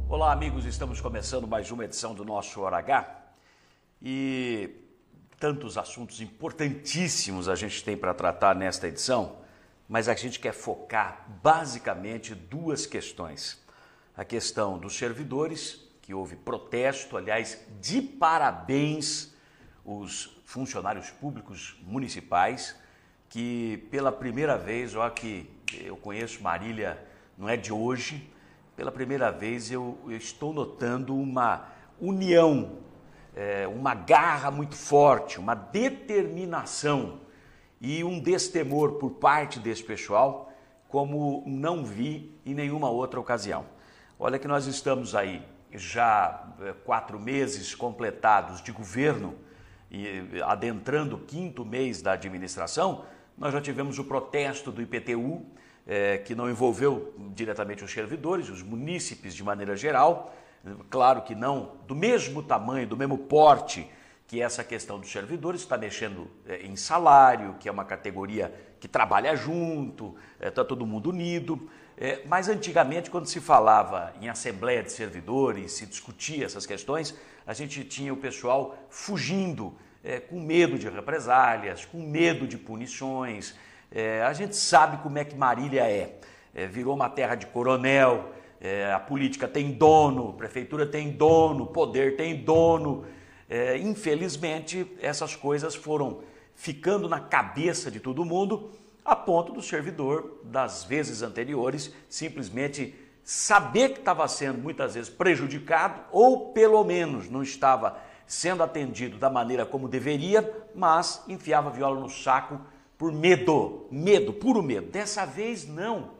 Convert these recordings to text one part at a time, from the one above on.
Olá, amigos, estamos começando mais uma edição do nosso Hora H e tantos assuntos importantíssimos a gente tem para tratar nesta edição, mas a gente quer focar basicamente duas questões. A questão dos servidores, que houve protesto, aliás, de parabéns os funcionários públicos municipais, que pela primeira vez, ó, que eu conheço Marília, não é de hoje, pela primeira vez eu estou notando uma união, uma garra muito forte, uma determinação e um destemor por parte desse pessoal, como não vi em nenhuma outra ocasião. Olha que nós estamos aí já 4 meses completados de governo e adentrando o 5º mês da administração. Nós já tivemos o protesto do IPTU, que não envolveu diretamente os servidores, os munícipes de maneira geral, claro que não do mesmo tamanho, do mesmo porte que essa questão dos servidores, está mexendo em salário, que é uma categoria que trabalha junto, está todo mundo unido, mas antigamente quando se falava em assembleia de servidores, se discutia essas questões, a gente tinha o pessoal fugindo, com medo de represálias, com medo de punições. A gente sabe como é que Marília virou uma terra de coronel, a política tem dono, a prefeitura tem dono, poder tem dono. Infelizmente, essas coisas foram ficando na cabeça de todo mundo, a ponto do servidor, das vezes anteriores, simplesmente saber que estava sendo muitas vezes prejudicado ou pelo menos não estava sendo atendido da maneira como deveria, mas enfiava a viola no saco por medo, puro medo. Dessa vez não.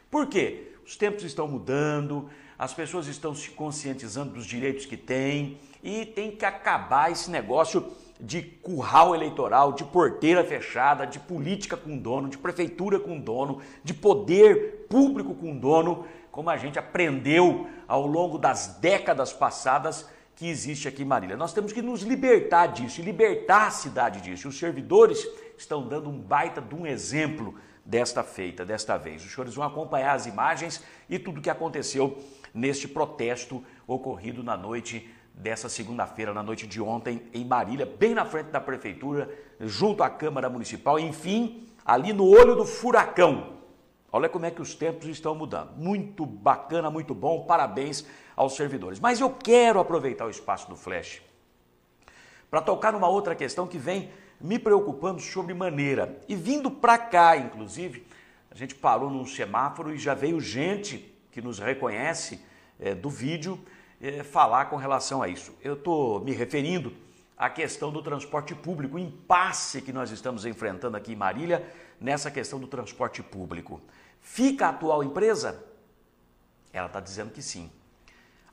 Por quê? Os tempos estão mudando, as pessoas estão se conscientizando dos direitos que têm e tem que acabar esse negócio de curral eleitoral, de porteira fechada, de política com dono, de prefeitura com dono, de poder público com dono, como a gente aprendeu ao longo das décadas passadas que existe aqui em Marília. Nós temos que nos libertar disso, e libertar a cidade disso. Os servidores estão dando um baita de um exemplo desta vez. Os senhores vão acompanhar as imagens e tudo o que aconteceu neste protesto ocorrido na noite dessa segunda-feira, na noite de ontem, em Marília, bem na frente da prefeitura, junto à Câmara Municipal, enfim, ali no olho do furacão. Olha como é que os tempos estão mudando. Muito bacana, muito bom, parabéns aos servidores. Mas eu quero aproveitar o espaço do Flash para tocar numa outra questão que vem me preocupando sobremaneira. E vindo para cá, inclusive, a gente parou num semáforo e já veio gente que nos reconhece do vídeo falar com relação a isso. Eu estou me referindo à questão do transporte público, o impasse que nós estamos enfrentando aqui em Marília nessa questão do transporte público. Fica a atual empresa? Ela está dizendo que sim.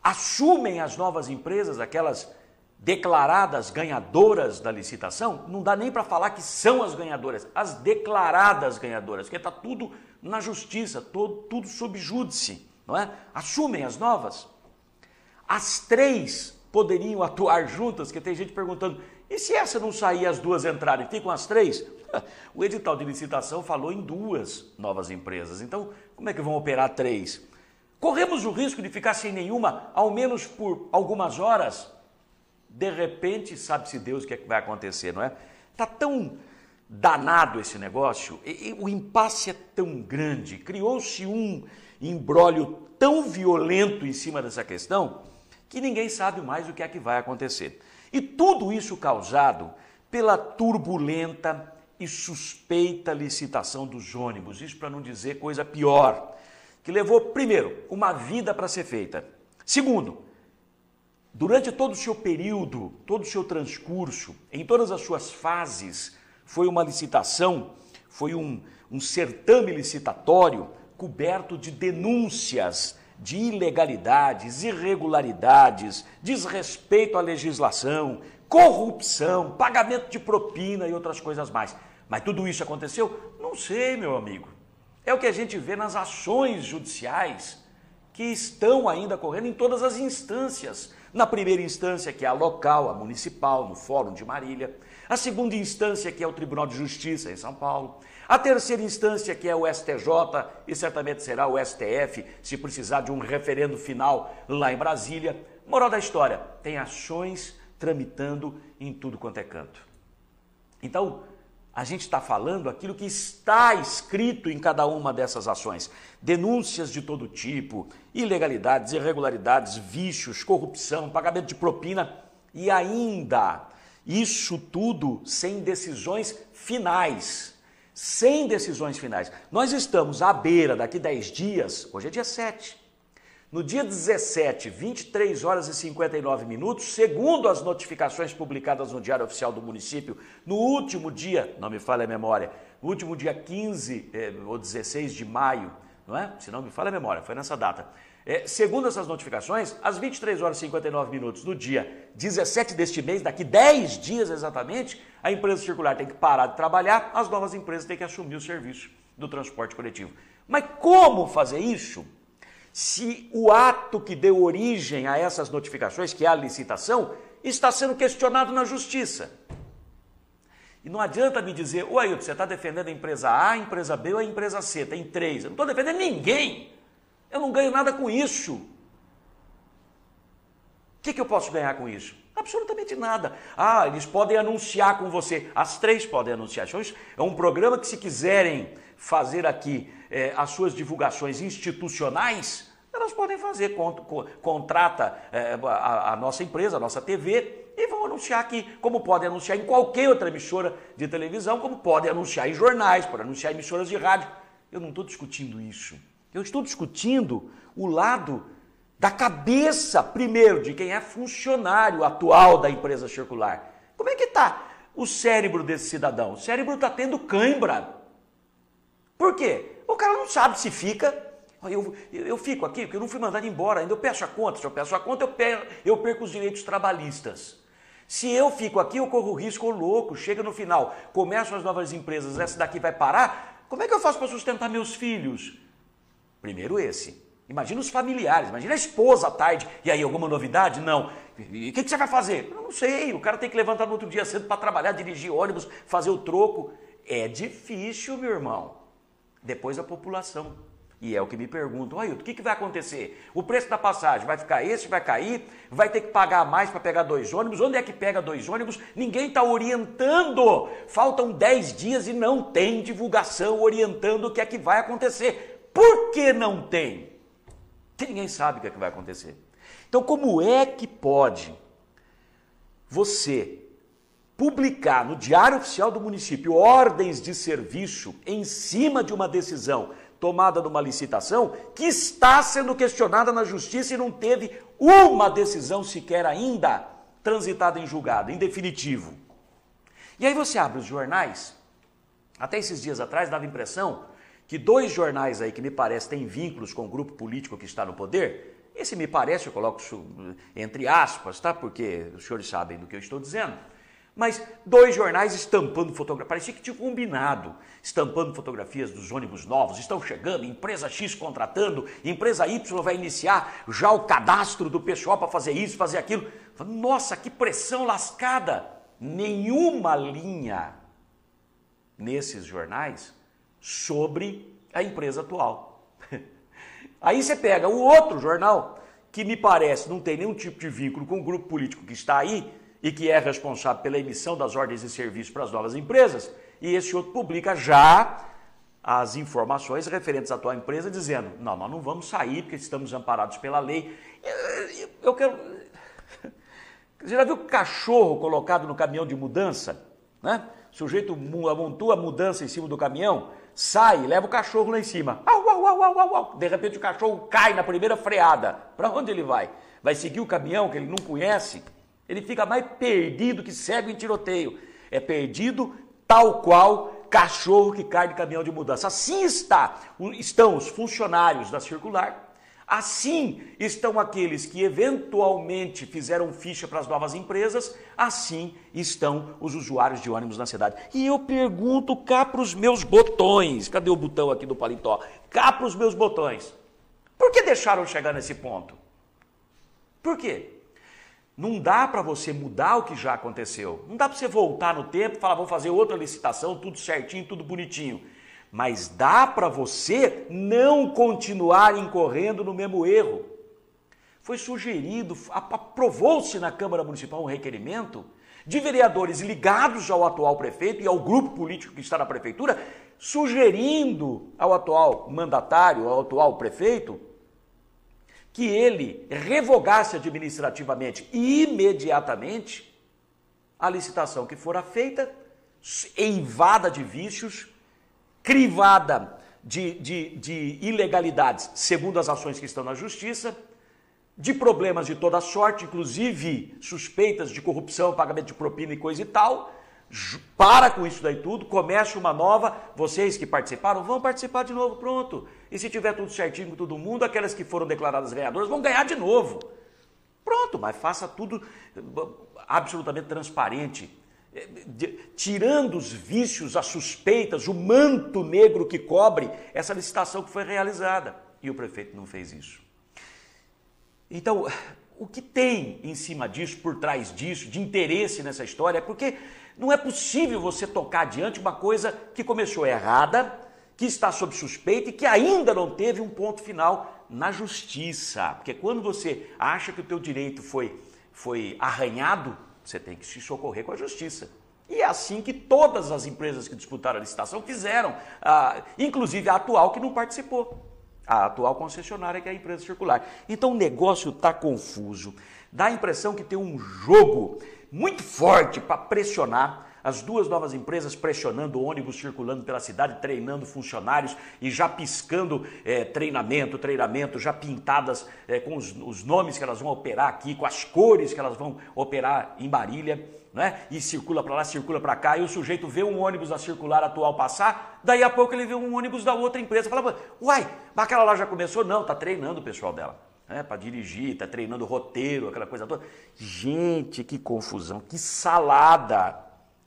Assumem as novas empresas, aquelas declaradas ganhadoras da licitação? Não dá nem para falar que são as ganhadoras, as declaradas ganhadoras, porque está tudo na justiça, tudo sob júdice, não é? Assumem as novas? As 3 poderiam atuar juntas, que tem gente perguntando, e se essa não sair, as 2 entrarem, ficam as 3? O edital de licitação falou em 2 novas empresas, então como é que vão operar 3? Corremos o risco de ficar sem nenhuma, ao menos por algumas horas? De repente, sabe-se Deus o que é que vai acontecer, não é? Está tão danado esse negócio, o impasse é tão grande, criou-se um imbróglio tão violento em cima dessa questão, que ninguém sabe mais o que é que vai acontecer. E tudo isso causado pela turbulenta e suspeita licitação dos ônibus, isso para não dizer coisa pior, que levou, primeiro, uma vida para ser feita. Segundo, durante todo o seu período, todo o seu transcurso, em todas as suas fases, foi uma licitação, foi um certame licitatório coberto de denúncias, de ilegalidades, irregularidades, desrespeito à legislação, corrupção, pagamento de propina e outras coisas mais. Mas tudo isso aconteceu? Não sei, meu amigo. É o que a gente vê nas ações judiciais que estão ainda correndo em todas as instâncias. Na primeira instância, que é a local, a municipal, no Fórum de Marília. A segunda instância, que é o Tribunal de Justiça, em São Paulo. A terceira instância, que é o STJ, e certamente será o STF, se precisar de um referendo final lá em Brasília. Moral da história, tem ações tramitando em tudo quanto é canto. Então, a gente está falando aquilo que está escrito em cada uma dessas ações. Denúncias de todo tipo, ilegalidades, irregularidades, vícios, corrupção, pagamento de propina e ainda isso tudo sem decisões finais. Sem decisões finais. Nós estamos à beira, daqui 10 dias, hoje é dia 7. No dia 17, 23 horas e 59 minutos, segundo as notificações publicadas no Diário Oficial do Município, no último dia, não me falha a memória, no último dia 15 ou 16 de maio, não é? Se não me falha a memória, foi nessa data. Segundo essas notificações, às 23 horas e 59 minutos do dia 17 deste mês, daqui 10 dias exatamente, a empresa circular tem que parar de trabalhar, as novas empresas têm que assumir o serviço do transporte coletivo. Mas como fazer isso? Se o ato que deu origem a essas notificações, que é a licitação, está sendo questionado na justiça. E não adianta me dizer, ô Ailton, você está defendendo a empresa A, a empresa B ou a empresa C, tem 3. Eu não estou defendendo ninguém. Eu não ganho nada com isso. O que eu posso ganhar com isso? Absolutamente nada. Ah, eles podem anunciar com você. As 3 podem anunciar. É um programa que, se quiserem fazer aqui as suas divulgações institucionais, elas podem fazer. Contrata a nossa empresa, a nossa TV, e vão anunciar aqui, como podem anunciar em qualquer outra emissora de televisão, como podem anunciar em jornais, podem anunciar em emissoras de rádio. Eu não estou discutindo isso. Eu estou discutindo o lado da cabeça, primeiro, de quem é funcionário atual da empresa circular. Como é que está o cérebro desse cidadão? O cérebro está tendo cãibra. Por quê? O cara não sabe se fica. Eu fico aqui porque eu não fui mandado embora ainda. Eu peço a conta. Se eu peço a conta, eu perco os direitos trabalhistas. Se eu fico aqui, eu corro o risco louco. Chega no final, começam as novas empresas, essa daqui vai parar. Como é que eu faço para sustentar meus filhos? Primeiro esse. Imagina os familiares, imagina a esposa à tarde. E aí, alguma novidade? Não. E o que você vai fazer? Eu não sei. O cara tem que levantar no outro dia cedo para trabalhar, dirigir ônibus, fazer o troco. É difícil, meu irmão. Depois a população. E é o que me perguntam. Ailton, o que vai acontecer? O preço da passagem vai ficar esse, vai cair? Vai ter que pagar mais para pegar 2 ônibus? Onde é que pega 2 ônibus? Ninguém está orientando. Faltam 10 dias e não tem divulgação orientando o que é que vai acontecer. Por que não tem? Porque ninguém sabe o que é que vai acontecer. Então, como é que pode você publicar no Diário Oficial do Município ordens de serviço em cima de uma decisão tomada numa licitação que está sendo questionada na justiça e não teve uma decisão sequer ainda transitada em julgado, em definitivo? E aí você abre os jornais, até esses dias atrás dava a impressão que 2 jornais aí que me parece têm vínculos com o grupo político que está no poder, esse me parece, eu coloco isso entre aspas, tá? Porque os senhores sabem do que eu estou dizendo, mas 2 jornais estampando fotografias, parecia que tinha combinado, estampando fotografias dos ônibus novos, estão chegando, empresa X contratando, empresa Y vai iniciar já o cadastro do pessoal para fazer isso, fazer aquilo. Nossa, que pressão lascada! Nenhuma linha nesses jornais sobre a empresa atual. Aí você pega o outro jornal, que me parece não tem nenhum tipo de vínculo com o grupo político que está aí e que é responsável pela emissão das ordens de serviço para as novas empresas, e esse outro publica já as informações referentes à tua empresa, dizendo, não, nós não vamos sair porque estamos amparados pela lei. Eu quero... Você já viu cachorro colocado no caminhão de mudança? Né? O sujeito montou a mudança em cima do caminhão, sai, leva o cachorro lá em cima. Au, au, au, au, au, au. De repente o cachorro cai na primeira freada. Para onde ele vai? Vai seguir o caminhão que ele não conhece? Ele fica mais perdido que cego em tiroteio. É tal qual cachorro que cai de caminhão de mudança. Assim estão os funcionários da circular. Assim estão aqueles que eventualmente fizeram ficha para as novas empresas, assim estão os usuários de ônibus na cidade. E eu pergunto cá para os meus botões, cadê o botão aqui do paletó? Cá para os meus botões. Por que deixaram chegar nesse ponto? Por quê? Não dá para você mudar o que já aconteceu. Não dá para você voltar no tempo e falar, vou fazer outra licitação, tudo certinho, tudo bonitinho. Mas dá para você não continuar incorrendo no mesmo erro. Foi sugerido, aprovou-se na Câmara Municipal um requerimento de vereadores ligados ao atual prefeito e ao grupo político que está na prefeitura, sugerindo ao atual mandatário, ao atual prefeito, que ele revogasse administrativamente e imediatamente a licitação que fora feita, eivada de vícios, crivada de ilegalidades, segundo as ações que estão na justiça, de problemas de toda sorte, inclusive suspeitas de corrupção, pagamento de propina e coisa e tal. Para com isso daí tudo, comece uma nova, vocês que participaram vão participar de novo, pronto. E se tiver tudo certinho com todo mundo, aquelas que foram declaradas ganhadoras vão ganhar de novo. Pronto, mas faça tudo absolutamente transparente, tirando os vícios, as suspeitas, o manto negro que cobre essa licitação que foi realizada. E o prefeito não fez isso. Então, o que tem em cima disso, por trás disso, de interesse nessa história, é porque não é possível você tocar adiante uma coisa que começou errada, que está sob suspeita e que ainda não teve um ponto final na justiça. Porque quando você acha que o teu direito foi arranhado, você tem que se socorrer com a justiça. E é assim que todas as empresas que disputaram a licitação fizeram, inclusive a atual que não participou. A atual concessionária, que é a empresa circular. Então o negócio está confuso. Dá a impressão que tem um jogo muito forte para pressionar. As duas novas empresas pressionando o ônibus circulando pela cidade, treinando funcionários e já piscando treinamento, já pintadas com os nomes que elas vão operar aqui, com as cores que elas vão operar em Marília. Né? E circula para lá, circula para cá, e o sujeito vê um ônibus da circular atual passar, daí a pouco ele vê um ônibus da outra empresa, fala, uai, mas aquela lá já começou? Não, está treinando o pessoal dela, né? Para dirigir, está treinando o roteiro, aquela coisa toda. Gente, que confusão, que salada,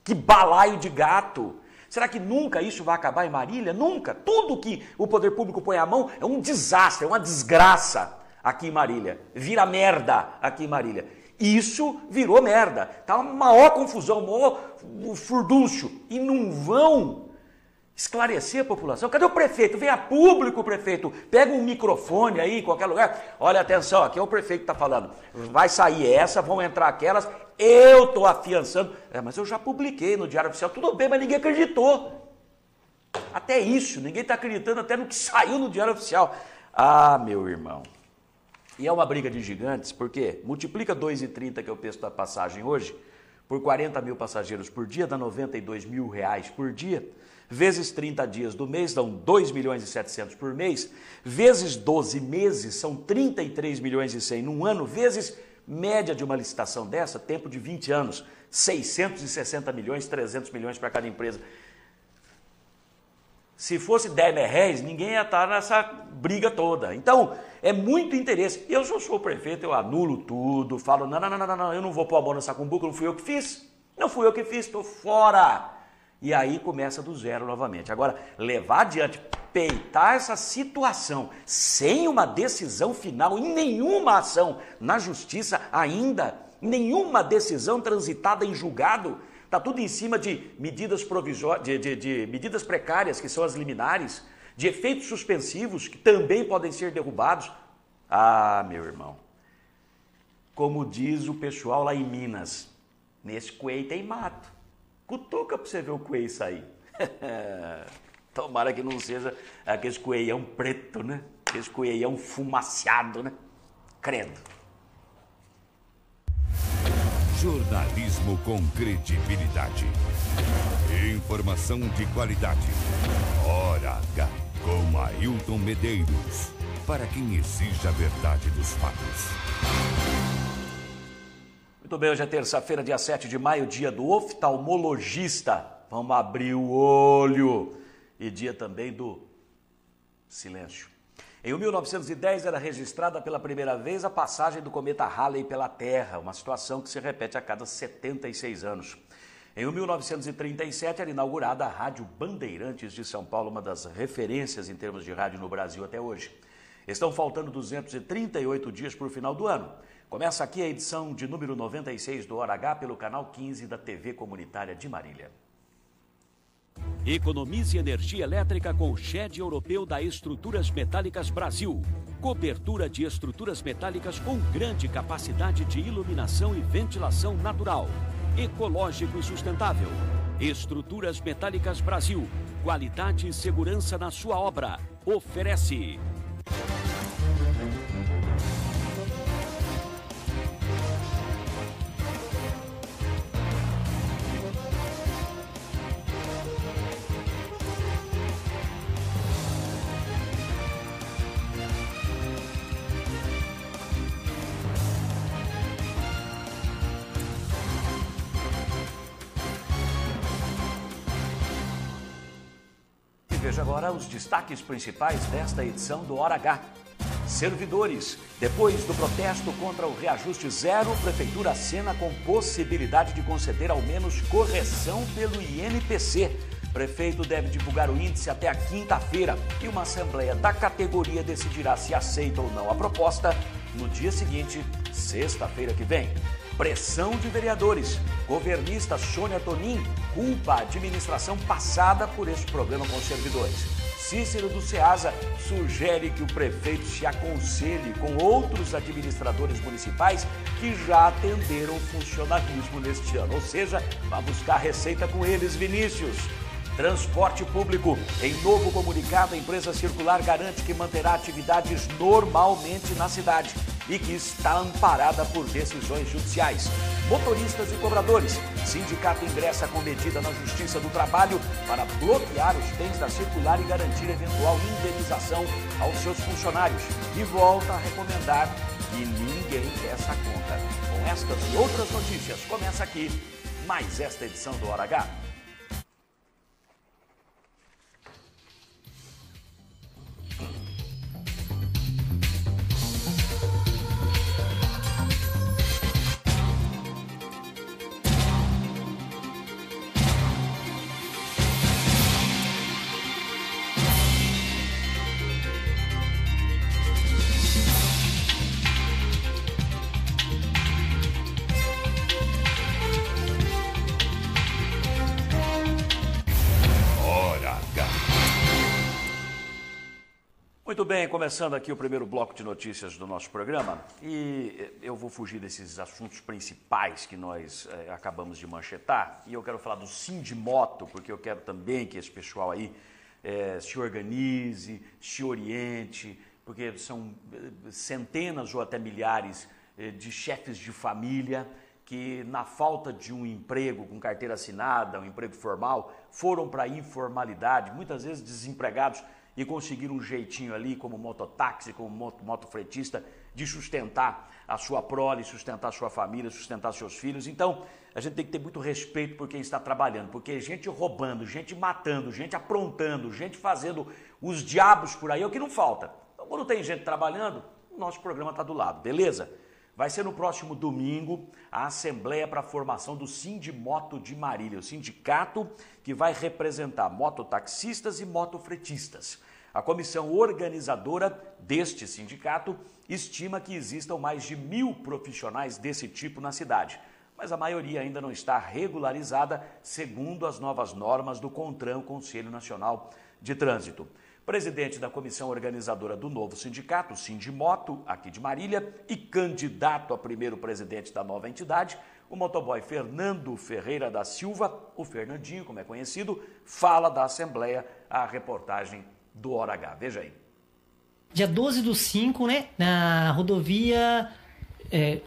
que balaio de gato. Será que nunca isso vai acabar em Marília? Nunca. Tudo que o poder público põe a mão é um desastre, é uma desgraça aqui em Marília, vira merda aqui em Marília. Isso virou merda, tá uma maior confusão, maior furdúncio, e não vão esclarecer a população. Cadê o prefeito? Vem a público o prefeito, pega um microfone aí em qualquer lugar, olha atenção, aqui é o prefeito que está falando, vai sair essa, vão entrar aquelas, eu estou afiançando, mas eu já publiquei no Diário Oficial, tudo bem, mas ninguém acreditou. Até isso, ninguém está acreditando até no que saiu no Diário Oficial. Ah, meu irmão. E é uma briga de gigantes, porque multiplica 2,30, que é o preço da passagem hoje, por 40 mil passageiros por dia, dá 92 mil reais por dia, vezes 30 dias do mês, dão 2 milhões e 700 por mês, vezes 12 meses, são 33 milhões e 100 num ano, vezes média de uma licitação dessa, tempo de 20 anos, 660 milhões, 300 milhões para cada empresa. Se fosse 10 reais, ninguém ia estar nessa briga toda. Então, é muito interesse. Eu sou o prefeito, eu anulo tudo, falo, não, eu não vou pôr a mão nessa cumbuca, não fui eu que fiz. Não fui eu que fiz, estou fora. E aí começa do zero novamente. Agora, levar adiante, peitar essa situação sem uma decisão final em nenhuma ação na justiça ainda, nenhuma decisão transitada em julgado, está tudo em cima de medidas provisórias, de medidas precárias, que são as liminares, de efeitos suspensivos, que também podem ser derrubados. Ah, meu irmão, como diz o pessoal lá em Minas, nesse coelho tem mato. Cutuca para você ver o coelho sair. Tomara que não seja aquele coelhão preto, né? Aquele coelhão fumaciado, né? Credo. Jornalismo com credibilidade. Informação de qualidade. Hora H, com Ailton Medeiros. Para quem exige a verdade dos fatos. Muito bem, hoje é terça-feira, dia 7 de maio, dia do oftalmologista. Vamos abrir o olho. E dia também do silêncio. Em 1910 era registrada pela primeira vez a passagem do cometa Halley pela Terra, uma situação que se repete a cada 76 anos. Em 1937 era inaugurada a Rádio Bandeirantes de São Paulo, uma das referências em termos de rádio no Brasil até hoje. Estão faltando 238 dias para o final do ano. Começa aqui a edição de número 96 do Hora H pelo canal 15 da TV Comunitária de Marília. Economize energia elétrica com o SHED europeu da Estruturas Metálicas Brasil. Cobertura de estruturas metálicas com grande capacidade de iluminação e ventilação natural. Ecológico e sustentável. Estruturas Metálicas Brasil. Qualidade e segurança na sua obra. Oferece. Veja agora os destaques principais desta edição do Hora H. Servidores. Depois do protesto contra o reajuste zero, Prefeitura acena com possibilidade de conceder ao menos correção pelo INPC. Prefeito deve divulgar o índice até a quinta-feira e uma assembleia da categoria decidirá se aceita ou não a proposta no dia seguinte, sexta-feira que vem. Pressão de vereadores. Governista Sônia Tonin culpa a administração passada por este problema com os servidores. Cícero do Ceasa sugere que o prefeito se aconselhe com outros administradores municipais que já atenderam o funcionalismo neste ano. Ou seja, vai buscar receita com eles, Vinícius. Transporte público. Em novo comunicado, a empresa circular garante que manterá atividades normalmente na cidade e que está amparada por decisões judiciais. Motoristas e cobradores. Sindicato ingressa com medida na Justiça do Trabalho para bloquear os bens da circular e garantir eventual indenização aos seus funcionários. E volta a recomendar que ninguém peça conta. Com estas e outras notícias, começa aqui mais esta edição do Hora H. Muito bem, começando aqui o primeiro bloco de notícias do nosso programa, e eu vou fugir desses assuntos principais que nós acabamos de manchetar, e eu quero falar do Sindimoto, porque eu quero também que esse pessoal aí se organize, se oriente, porque são centenas ou até milhares de chefes de família que, na falta de um emprego com carteira assinada, um emprego formal, foram para a informalidade, muitas vezes desempregados, e conseguir um jeitinho ali, como mototáxi, como motofretista, de sustentar a sua prole, sustentar a sua família, sustentar seus filhos. Então, a gente tem que ter muito respeito por quem está trabalhando, porque gente roubando, gente matando, gente aprontando, gente fazendo os diabos por aí é o que não falta. Então, quando tem gente trabalhando, o nosso programa está do lado, beleza? Vai ser no próximo domingo a Assembleia para a formação do Sindimoto de Marília, o sindicato que vai representar mototaxistas e motofretistas. A comissão organizadora deste sindicato estima que existam mais de 1.000 profissionais desse tipo na cidade, mas a maioria ainda não está regularizada segundo as novas normas do CONTRAN, Conselho Nacional de Trânsito. Presidente da comissão organizadora do novo sindicato, Sindimoto, aqui de Marília, e candidato a primeiro presidente da nova entidade, o motoboy Fernando Ferreira da Silva, o Fernandinho, como é conhecido, fala da Assembleia, a reportagem do Hora H. Veja aí. Dia 12/5, né, na rodovia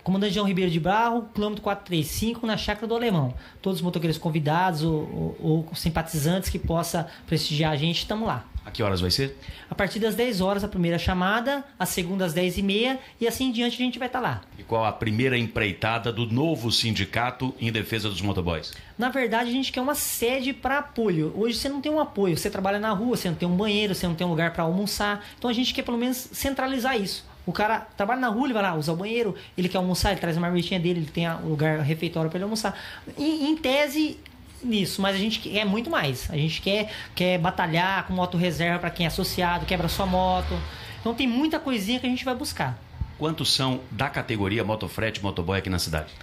Comandante João Ribeiro de Barro, quilômetro 435, na Chácara do Alemão. Todos os motoqueiros convidados ou simpatizantes que possam prestigiar a gente, estamos lá. A que horas vai ser? A partir das 10 horas a primeira chamada, a segunda às 10h30 e assim em diante a gente vai estar lá. E qual a primeira empreitada do novo sindicato em defesa dos motoboys? Na verdade, a gente quer uma sede para apoio. Hoje você não tem um apoio, você trabalha na rua, você não tem um banheiro, você não tem um lugar para almoçar. Então a gente quer pelo menos centralizar isso. O cara trabalha na rua, ele vai lá, usa o banheiro, ele quer almoçar, ele traz a marmitinha dele, ele tem o lugar refeitório para ele almoçar. E, em tese, nisso, mas a gente quer muito mais. A gente quer batalhar com moto reserva para quem é associado, quebra sua moto. Então tem muita coisinha que a gente vai buscar. Quantos são da categoria motofrete, motoboy aqui na cidade?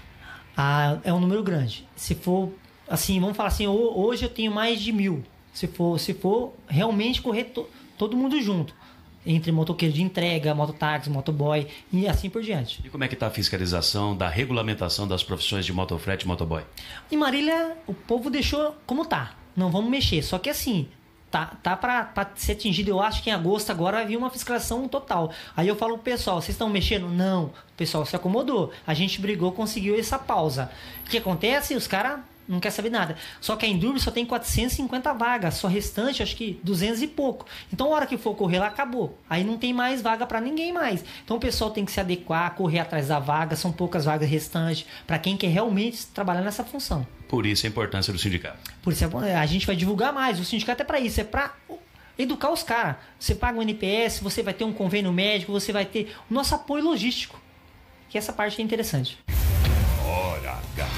É um número grande. Se for, assim, vamos falar assim, hoje eu tenho mais de 1.000. Se for realmente correr todo mundo junto. Entre motoqueiro de entrega, mototáxi, motoboy e assim por diante. E como é que está a fiscalização da regulamentação das profissões de motofrete e motoboy? Em Marília, o povo deixou como tá. Não vamos mexer. Só que assim, tá para ser atingido. Eu acho que em agosto agora vai vir uma fiscalização total. Aí eu falo pro pessoal, vocês estão mexendo? Não. O pessoal se acomodou. A gente brigou, conseguiu essa pausa. O que acontece? Os caras não querem saber nada. Só que a Endurbe só tem 450 vagas. Só restante, acho que 200 e pouco. Então a hora que for correr lá, acabou. Aí não tem mais vaga para ninguém mais. Então o pessoal tem que se adequar, correr atrás da vaga. São poucas vagas restantes para quem quer realmente trabalhar nessa função. Por isso a importância do sindicato. Por isso a gente vai divulgar mais. O sindicato é para isso, é para educar os caras. Você paga um NPS, você vai ter um convênio médico, você vai ter o nosso apoio logístico. Que essa parte é interessante. Hora H.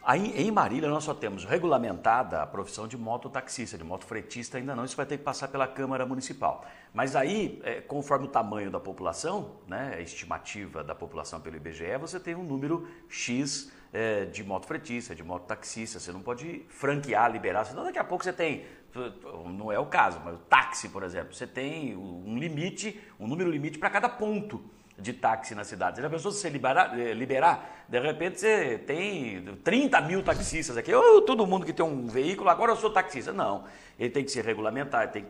Aí, em Marília, nós só temos regulamentada a profissão de mototaxista, de motofretista ainda não, isso vai ter que passar pela Câmara Municipal. Mas aí, conforme o tamanho da população, né, a estimativa da população pelo IBGE, você tem um número X de motofretista, de mototaxista, você não pode franquear, liberar, senão daqui a pouco você tem, não é o caso, mas o táxi, por exemplo, você tem um limite, um número limite para cada ponto de táxi na cidade. Você já pensou se você liberar, de repente você tem 30 mil taxistas aqui, todo mundo que tem um veículo, agora eu sou taxista. Não, ele tem que ser regulamentado, ele tem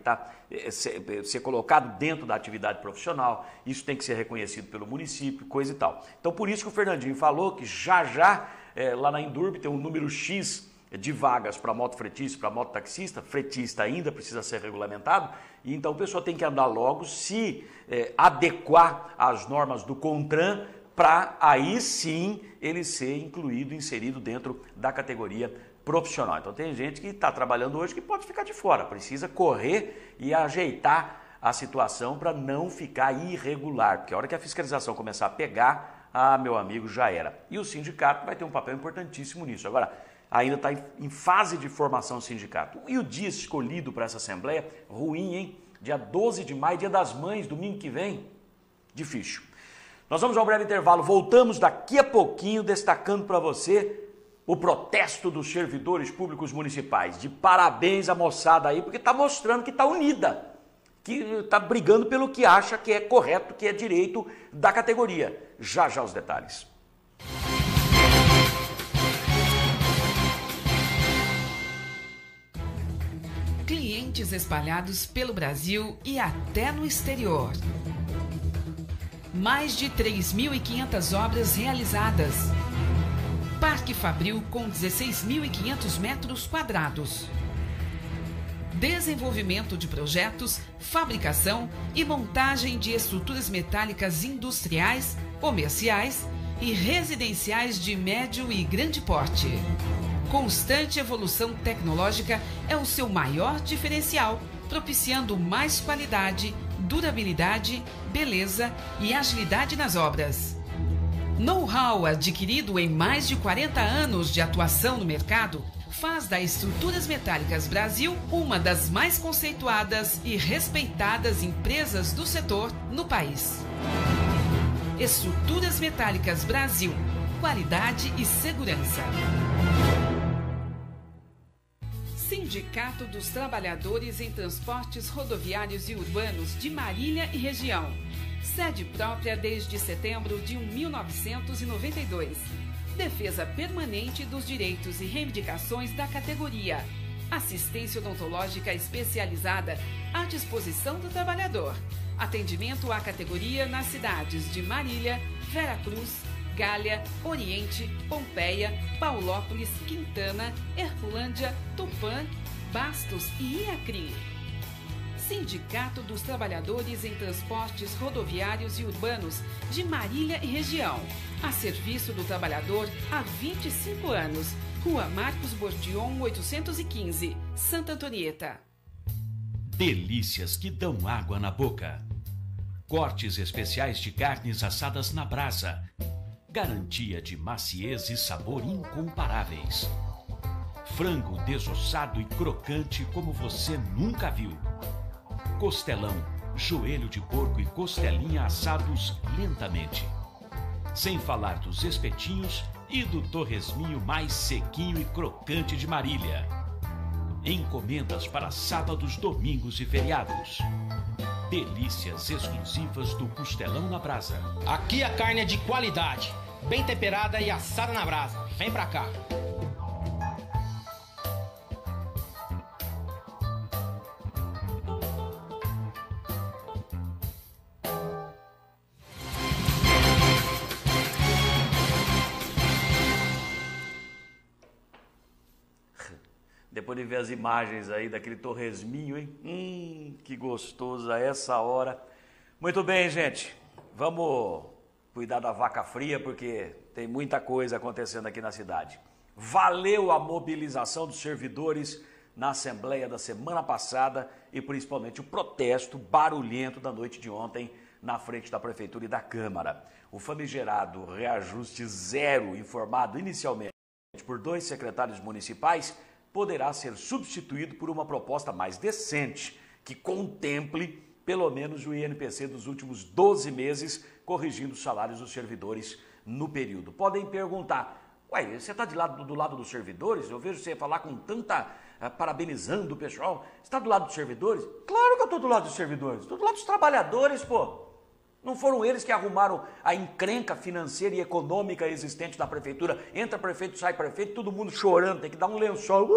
que ser colocado dentro da atividade profissional, isso tem que ser reconhecido pelo município, coisa e tal. Então por isso que o Fernandinho falou que já lá na Endurbe tem um número X de vagas para motofretista, para mototaxista, fretista ainda precisa ser regulamentado, e então a pessoa tem que andar logo, se adequar às normas do CONTRAN, para aí sim ele ser inserido dentro da categoria profissional. Então tem gente que está trabalhando hoje que pode ficar de fora, precisa correr e ajeitar a situação para não ficar irregular, porque a hora que a fiscalização começar a pegar, meu amigo, já era. E o sindicato vai ter um papel importantíssimo nisso. Agora, ainda está em fase de formação o sindicato. E o dia escolhido para essa assembleia, ruim, hein? Dia 12 de maio, dia das mães, domingo que vem, difícil. Nós vamos a um breve intervalo, voltamos daqui a pouquinho destacando para você o protesto dos servidores públicos municipais. De parabéns à moçada aí, porque está mostrando que está unida, que está brigando pelo que acha que é correto, que é direito da categoria. Já os detalhes. Clientes espalhados pelo Brasil e até no exterior. Mais de 3.500 obras realizadas. Parque Fabril com 16.500 metros quadrados. Desenvolvimento de projetos, fabricação e montagem de estruturas metálicas industriais, comerciais e residenciais de médio e grande porte. Constante evolução tecnológica é o seu maior diferencial, propiciando mais qualidade, durabilidade, beleza e agilidade nas obras. Know-how adquirido em mais de 40 anos de atuação no mercado faz da Estruturas Metálicas Brasil uma das mais conceituadas e respeitadas empresas do setor no país. Estruturas Metálicas Brasil, qualidade e segurança. Sindicato dos Trabalhadores em Transportes Rodoviários e Urbanos de Marília e Região. Sede própria desde setembro de 1992. Defesa permanente dos direitos e reivindicações da categoria. Assistência odontológica especializada à disposição do trabalhador. Atendimento à categoria nas cidades de Marília, Veracruz, Gália, Oriente, Pompeia, Paulópolis, Quintana, Herculândia, Tupã, Bastos e Iacri. Sindicato dos Trabalhadores em Transportes Rodoviários e Urbanos de Marília e Região. A serviço do trabalhador há 25 anos. Rua Marcos Bordion, 815, Santa Antonieta. Delícias que dão água na boca. Cortes especiais de carnes assadas na brasa. Garantia de maciez e sabor incomparáveis. Frango desossado e crocante como você nunca viu. costelão, joelho de porco e costelinha assados lentamente. Sem falar dos espetinhos e do torresminho mais sequinho e crocante de Marília. Encomendas para sábados, domingos e feriados. Delícias exclusivas do Costelão na Brasa. Aqui a carne é de qualidade, bem temperada e assada na brasa. Vem pra cá. Depois de ver as imagens aí daquele torresminho, hein? Que gostoso a essa hora. Muito bem, gente. Vamos cuidar da vaca fria, porque tem muita coisa acontecendo aqui na cidade. Valeu a mobilização dos servidores na Assembleia da semana passada e principalmente o protesto barulhento da noite de ontem na frente da Prefeitura e da Câmara. O famigerado reajuste zero, informado inicialmente por 2 secretários municipais, poderá ser substituído por uma proposta mais decente, que contemple pelo menos o INPC dos últimos 12 meses, corrigindo os salários dos servidores no período. Podem perguntar, ué, você está do lado dos servidores? Eu vejo você falar com tanta parabenizando o pessoal. Você está do lado dos servidores? Claro que eu estou do lado dos servidores, estou do lado dos trabalhadores, pô. Não foram eles que arrumaram a encrenca financeira e econômica existente da prefeitura? Entra prefeito, sai prefeito, todo mundo chorando, tem que dar um lençol.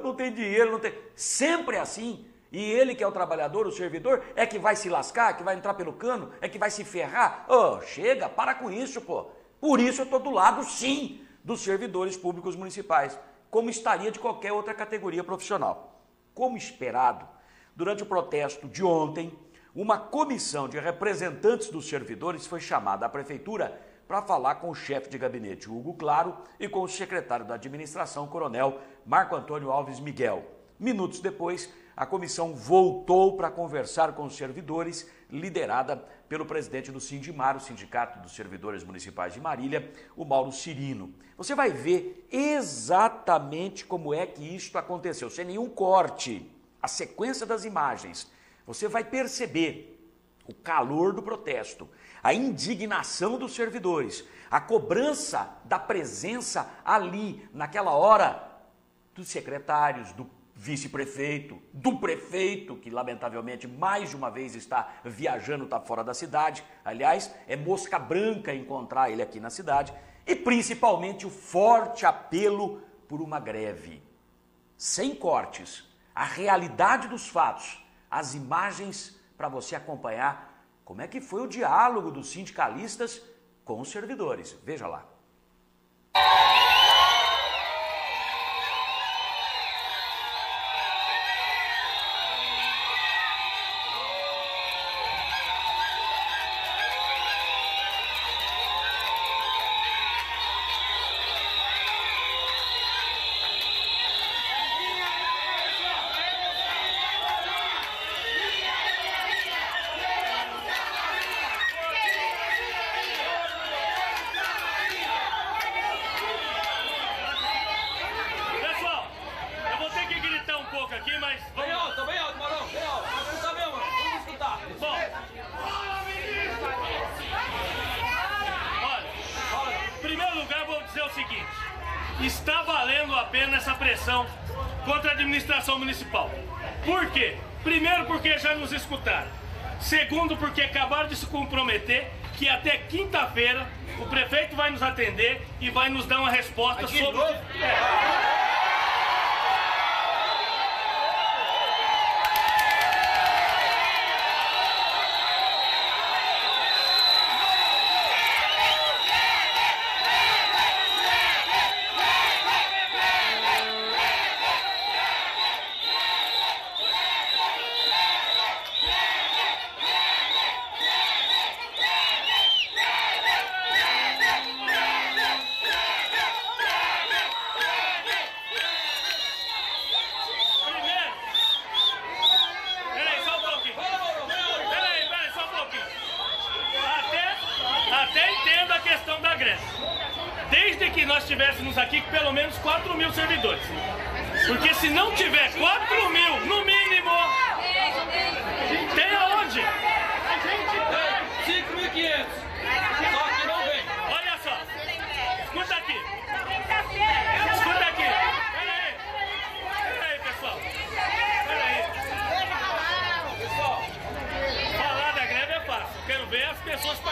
Não tem dinheiro, não tem... Sempre é assim. E ele que é o trabalhador, o servidor, é que vai se lascar, que vai entrar pelo cano, é que vai se ferrar. Oh, chega, para com isso, pô. Por isso eu estou do lado, sim, dos servidores públicos municipais, como estaria de qualquer outra categoria profissional. Como esperado, durante o protesto de ontem, uma comissão de representantes dos servidores foi chamada à prefeitura para falar com o chefe de gabinete, Hugo Claro, e com o secretário da administração, coronel Marco Antônio Alves Miguel. Minutos depois, a comissão voltou para conversar com os servidores, liderada pelo presidente do Sindimar, o Sindicato dos Servidores Municipais de Marília, o Mauro Cirino. Você vai ver exatamente como é que isto aconteceu, sem nenhum corte, a sequência das imagens. Você vai perceber o calor do protesto, a indignação dos servidores, a cobrança da presença ali, naquela hora, dos secretários, do vice-prefeito, do prefeito, que lamentavelmente mais de uma vez está viajando, está fora da cidade. Aliás, é mosca branca encontrar ele aqui na cidade. E principalmente o forte apelo por uma greve. Sem cortes, a realidade dos fatos, as imagens para você acompanhar como é que foi o diálogo dos sindicalistas com os servidores. Veja lá. Está valendo a pena essa pressão contra a administração municipal. Por quê? Primeiro, porque já nos escutaram. Segundo, porque acabaram de se comprometer que até quinta-feira o prefeito vai nos atender e vai nos dar uma resposta sobre... Desde que nós tivéssemos aqui pelo menos 4.000 servidores. Porque se não tiver 4.000, no mínimo,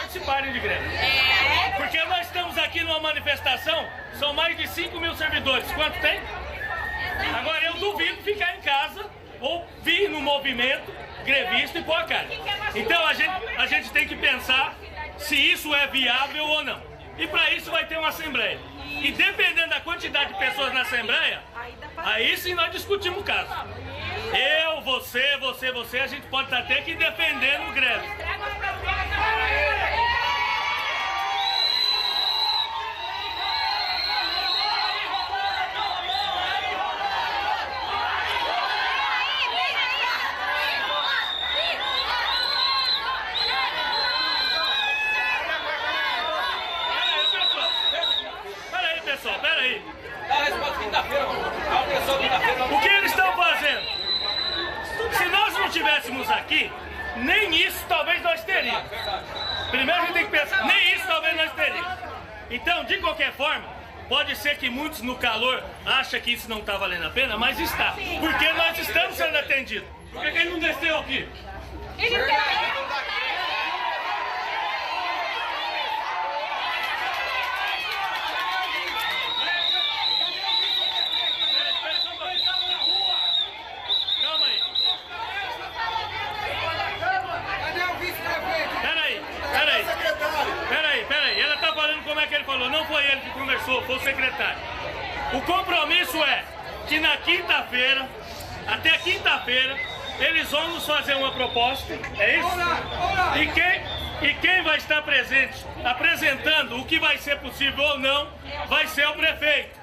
participarem de greve. Porque nós estamos aqui numa manifestação, são mais de 5 mil servidores. Quanto tem? Agora eu duvido ficar em casa ou vir no movimento grevista e pôr a cara. Então a gente tem que pensar se isso é viável ou não. E para isso vai ter uma assembleia. E dependendo da quantidade de pessoas na assembleia, aí sim nós discutimos o caso. Eu, você, a gente pode estar até aqui defendendo greve. Peraí. O que eles estão fazendo? Se nós não estivéssemos aqui, nem isso talvez nós teríamos. Primeiro a gente tem que pensar, nem isso talvez nós teríamos. Então, de qualquer forma, pode ser que muitos no calor acham que isso não está valendo a pena, mas está. Porque nós estamos sendo atendidos. Por que ele não desceu aqui? Peraí, ela tá falando como é que ele falou, não foi ele que conversou, foi o secretário. O compromisso é que na quinta-feira, até quinta-feira, eles vão nos fazer uma proposta, é isso? E quem vai estar presente, apresentando o que vai ser possível ou não, vai ser o prefeito,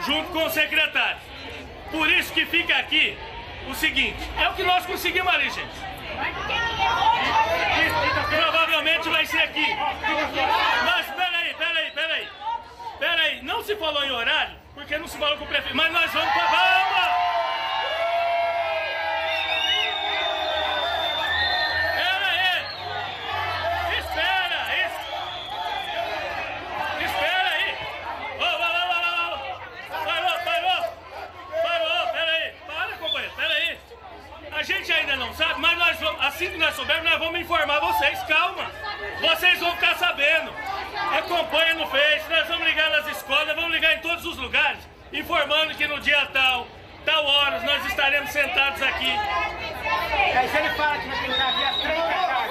junto com o secretário. Por isso que fica aqui o seguinte, é o que nós conseguimos ali, gente. Provavelmente vai ser aqui. Mas peraí, não se falou em horário, porque não se falou com o prefeito, mas nós vamos para... Vamos! Espera aí! Parou, para, companheiro, peraí. A gente ainda não sabe, mas nós vamos, assim que nós soubermos, nós vamos informar vocês, calma. Vocês vão ficar sabendo. Acompanha no Face, nós vamos ligar nas escolas, vamos ligar em todos os lugares, informando que no dia tal horas, nós estaremos sentados aqui. Aí se ele fala que vai tentar aqui às 3 da tarde.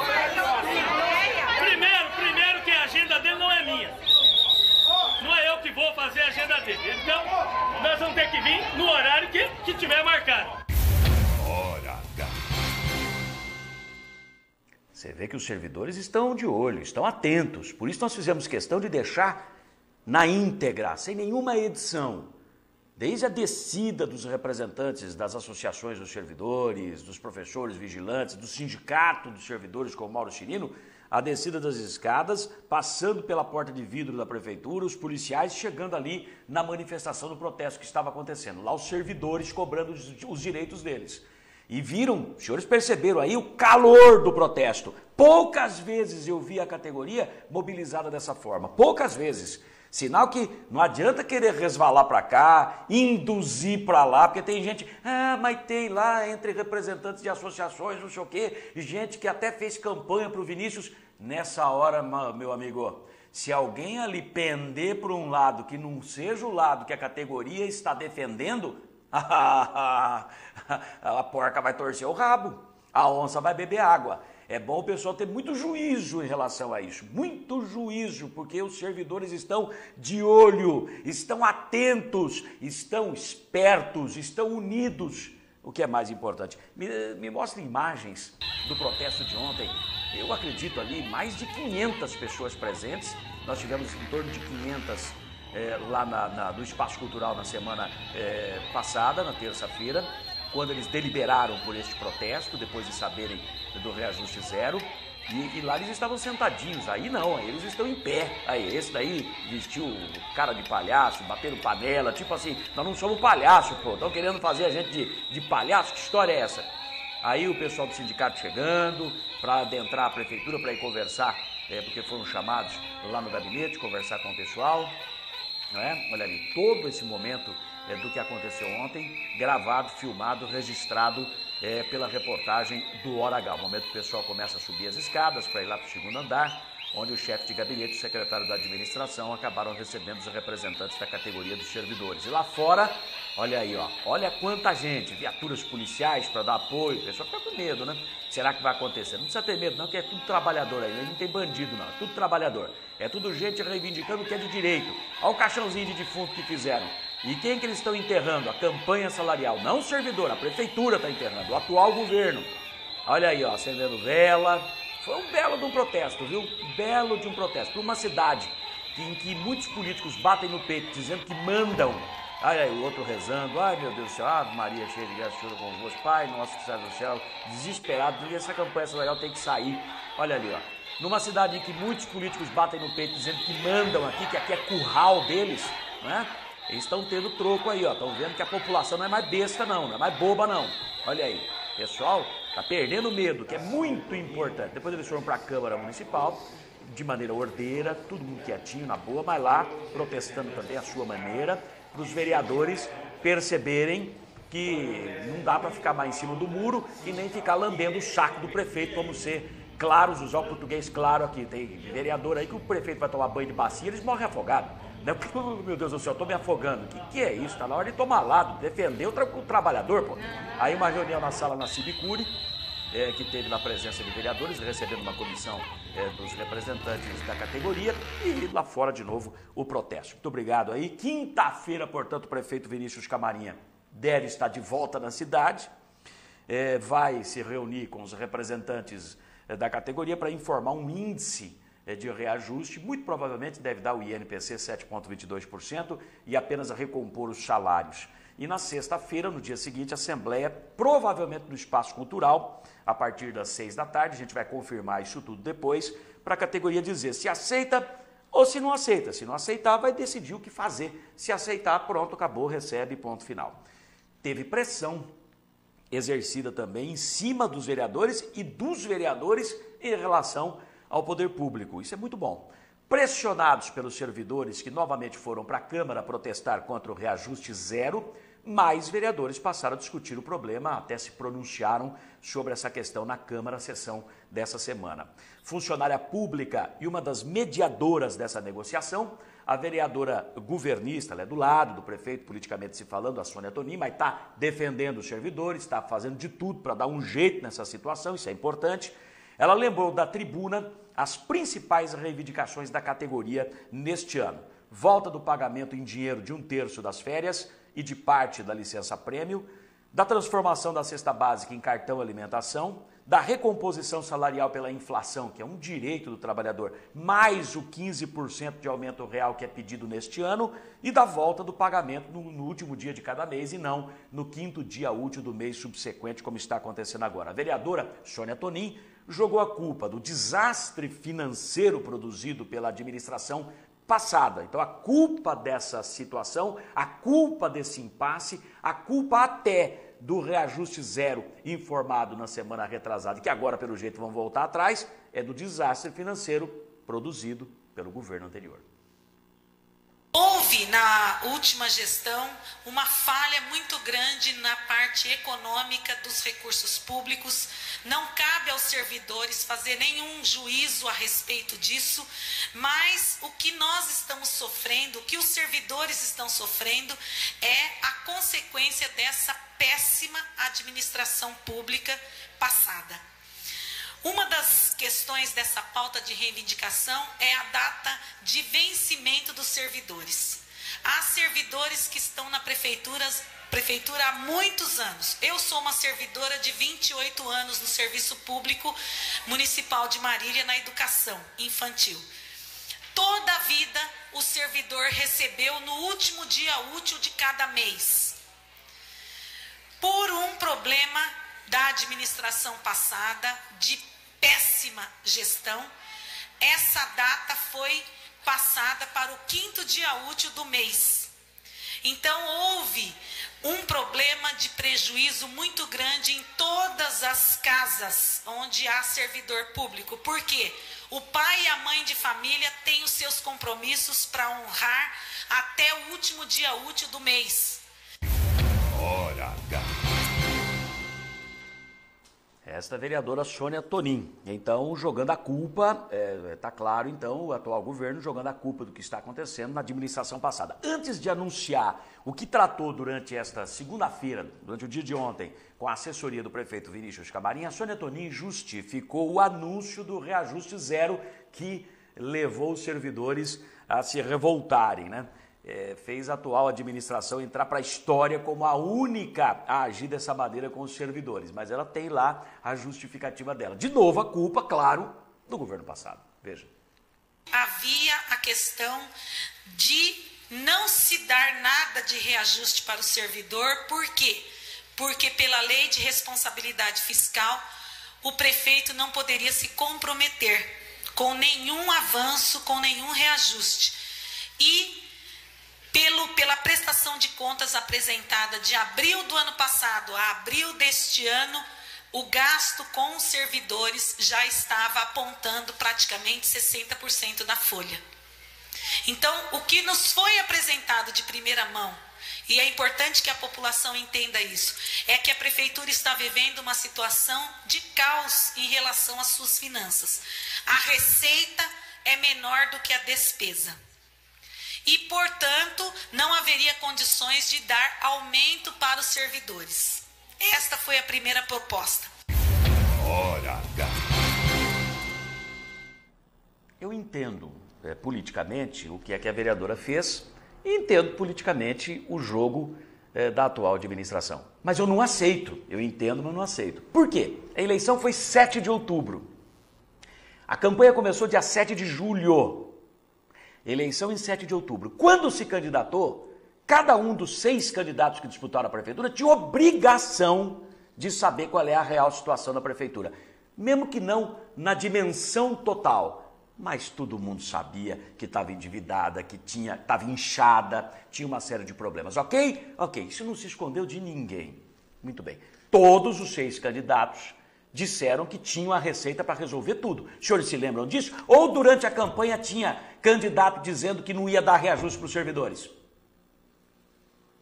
Primeiro que a agenda dele não é minha. Não é eu que vou fazer a agenda dele. Então, nós vamos ter que vir no horário que tiver marcado. Você vê que os servidores estão de olho, estão atentos. Por isso nós fizemos questão de deixar na íntegra, sem nenhuma edição, desde a descida dos representantes das associações dos servidores, dos professores vigilantes, do sindicato dos servidores com o Mauro Chirino, a descida das escadas, passando pela porta de vidro da prefeitura, os policiais chegando ali na manifestação do protesto que estava acontecendo. Lá os servidores cobrando os direitos deles. E viram, os senhores perceberam aí o calor do protesto. Poucas vezes eu vi a categoria mobilizada dessa forma, poucas vezes. Sinal que não adianta querer resvalar para cá, induzir para lá, porque tem gente, mas tem lá entre representantes de associações, não sei o quê, gente que até fez campanha para o Vinícius. Nessa hora, meu amigo, se alguém ali pender para um lado que não seja o lado que a categoria está defendendo, a porca vai torcer o rabo, a onça vai beber água. É bom o pessoal ter muito juízo em relação a isso, muito juízo, porque os servidores estão de olho, estão atentos, estão espertos, estão unidos, o que é mais importante. Me mostrem imagens do protesto de ontem. Eu acredito ali mais de 500 pessoas presentes, nós tivemos em torno de 500 lá no Espaço Cultural na semana passada, na terça-feira, quando eles deliberaram por este protesto, depois de saberem do reajuste zero, e lá eles estavam sentadinhos, aí não, aí eles estão em pé, aí esse daí vestiu cara de palhaço, batendo panela, tipo assim, nós não somos palhaço, pô, estão querendo fazer a gente de palhaço, que história é essa? Aí o pessoal do sindicato chegando para adentrar a prefeitura para ir conversar, porque foram chamados lá no gabinete, conversar com o pessoal. Não é? Olha ali, todo esse momento do que aconteceu ontem, gravado, filmado, registrado pela reportagem do Hora H. O momento que o pessoal começa a subir as escadas para ir lá para o segundo andar, onde o chefe de gabinete e o secretário da administração acabaram recebendo os representantes da categoria dos servidores. E lá fora, olha aí, ó, olha quanta gente, viaturas policiais para dar apoio, o pessoal fica com medo, né? Será que vai acontecer? Não precisa ter medo não, que é tudo trabalhador aí, não tem bandido não, é tudo trabalhador. É tudo gente reivindicando o que é de direito. Olha o caixãozinho de defunto que fizeram. E quem que eles estão enterrando? A campanha salarial, não o servidor, a prefeitura está enterrando, o atual governo. Olha aí, ó, acendendo vela. Foi um belo de um protesto, viu? Belo de um protesto. Para uma cidade em que muitos políticos batem no peito dizendo que mandam. Olha aí, o outro rezando. Ai, meu Deus do céu, Ave Maria, cheia de graça, choro convosco. Pai nosso que estás no céu, desesperado. E essa campanha salarial tem que sair. Olha ali, ó. Numa cidade em que muitos políticos batem no peito dizendo que mandam aqui, que aqui é curral deles, né? Eles estão tendo troco aí, ó. Estão vendo que a população não é mais besta, não é mais boba, não. Olha aí, pessoal. Está perdendo medo, que é muito importante. Depois eles foram para a Câmara Municipal, de maneira ordeira, todo mundo quietinho, na boa, mas lá protestando também à sua maneira, para os vereadores perceberem que não dá para ficar mais em cima do muro e nem ficar lambendo o saco do prefeito, vamos ser claros, usar o português claro aqui. Tem vereador aí que o prefeito vai tomar banho de bacia, eles morrem afogados. Meu Deus do céu, eu tô me afogando. Que é isso? Tá na hora de tomar lado, defender o trabalhador, pô. Aí uma reunião na sala na Cibicuri, que teve na presença de vereadores, recebendo uma comissão dos representantes da categoria, e lá fora de novo o protesto. Muito obrigado aí. Quinta-feira, portanto, o prefeito Vinícius Camarinha deve estar de volta na cidade, vai se reunir com os representantes da categoria para informar um índice de reajuste, muito provavelmente deve dar o INPC 7,22% e apenas recompor os salários. E na sexta-feira, no dia seguinte, a Assembleia, provavelmente no Espaço Cultural, a partir das 6 da tarde, a gente vai confirmar isso tudo depois, para a categoria dizer se aceita ou se não aceita. Se não aceitar, vai decidir o que fazer. Se aceitar, pronto, acabou, recebe, ponto final. Teve pressão exercida também em cima dos vereadores e dos vereadores em relação ao poder público. Isso é muito bom. Pressionados pelos servidores que novamente foram para a Câmara protestar contra o reajuste zero, mais vereadores passaram a discutir o problema, até se pronunciaram sobre essa questão na Câmara, sessão dessa semana. Funcionária pública e uma das mediadoras dessa negociação, a vereadora governista, ela é do lado do prefeito, politicamente se falando, a Sônia Tonin, mas está defendendo os servidores, está fazendo de tudo para dar um jeito nessa situação, isso é importante. Ela lembrou da tribuna as principais reivindicações da categoria neste ano. Volta do pagamento em dinheiro de 1/3 das férias e de parte da licença-prêmio, da transformação da cesta básica em cartão alimentação, da recomposição salarial pela inflação, que é um direito do trabalhador, mais o 15% de aumento real que é pedido neste ano, e da volta do pagamento no último dia de cada mês e não no 5º dia útil do mês subsequente, como está acontecendo agora. A vereadora Sônia Tonin jogou a culpa do desastre financeiro produzido pela administração passada. Então, a culpa dessa situação, a culpa desse impasse, a culpa até do reajuste zero informado na semana retrasada, que agora, pelo jeito, vão voltar atrás, é do desastre financeiro produzido pelo governo anterior. Houve, na última gestão, uma falha muito grande na parte econômica dos recursos públicos. Não cabe aos servidores fazer nenhum juízo a respeito disso, mas o que nós estamos sofrendo, o que os servidores estão sofrendo, é a consequência dessa péssima administração pública passada. Uma das questões dessa pauta de reivindicação é a data de vencimento dos servidores. Há servidores que estão na prefeitura há muitos anos. Eu sou uma servidora de 28 anos no Serviço Público Municipal de Marília, na educação infantil. Toda a vida o servidor recebeu no último dia útil de cada mês. Por um problema da administração passada, de péssima gestão, essa data foi passada para o 5º dia útil do mês. Então houve um problema de prejuízo muito grande em todas as casas onde há servidor público. Por quê? O pai e a mãe de família têm os seus compromissos para honrar até o último dia útil do mês. Hora H. Esta vereadora Sônia Tonin. Então, jogando a culpa, está claro, então, o atual governo jogando a culpa do que está acontecendo na administração passada. Antes de anunciar o que tratou durante esta segunda-feira, durante o dia de ontem, com a assessoria do prefeito Vinícius Camarinha, a Sônia Tonin justificou o anúncio do reajuste zero que levou os servidores a se revoltarem, né? Fez a atual administração entrar para a história como a única a agir dessa maneira com os servidores. Mas ela tem lá a justificativa dela. De novo, a culpa, claro, do governo passado. Veja. Havia a questão de não se dar nada de reajuste para o servidor. Por quê? Porque pela lei de responsabilidade fiscal, o prefeito não poderia se comprometer com nenhum avanço, com nenhum reajuste. E pela prestação de contas apresentada de abril do ano passado a abril deste ano, o gasto com os servidores já estava apontando praticamente 60% da folha. Então, o que nos foi apresentado de primeira mão, e é importante que a população entenda isso, é que a prefeitura está vivendo uma situação de caos em relação às suas finanças. A receita é menor do que a despesa. E, portanto, não haveria condições de dar aumento para os servidores. Esta foi a primeira proposta. Hora H. Eu entendo politicamente o que é que a vereadora fez e entendo politicamente o jogo da atual administração. Mas eu não aceito. Eu entendo, mas não aceito. Por quê? A eleição foi 7 de outubro. A campanha começou dia 7 de julho. Eleição em 7 de outubro. Quando se candidatou, cada um dos 6 candidatos que disputaram a prefeitura tinha obrigação de saber qual é a real situação da prefeitura. Mesmo que não na dimensão total. Mas todo mundo sabia que estava endividada, que estava inchada, tinha uma série de problemas. Ok? Ok. Isso não se escondeu de ninguém. Muito bem. Todos os 6 candidatos disseram que tinham a receita para resolver tudo. Os senhores se lembram disso? Ou durante a campanha tinha candidato dizendo que não ia dar reajuste para os servidores?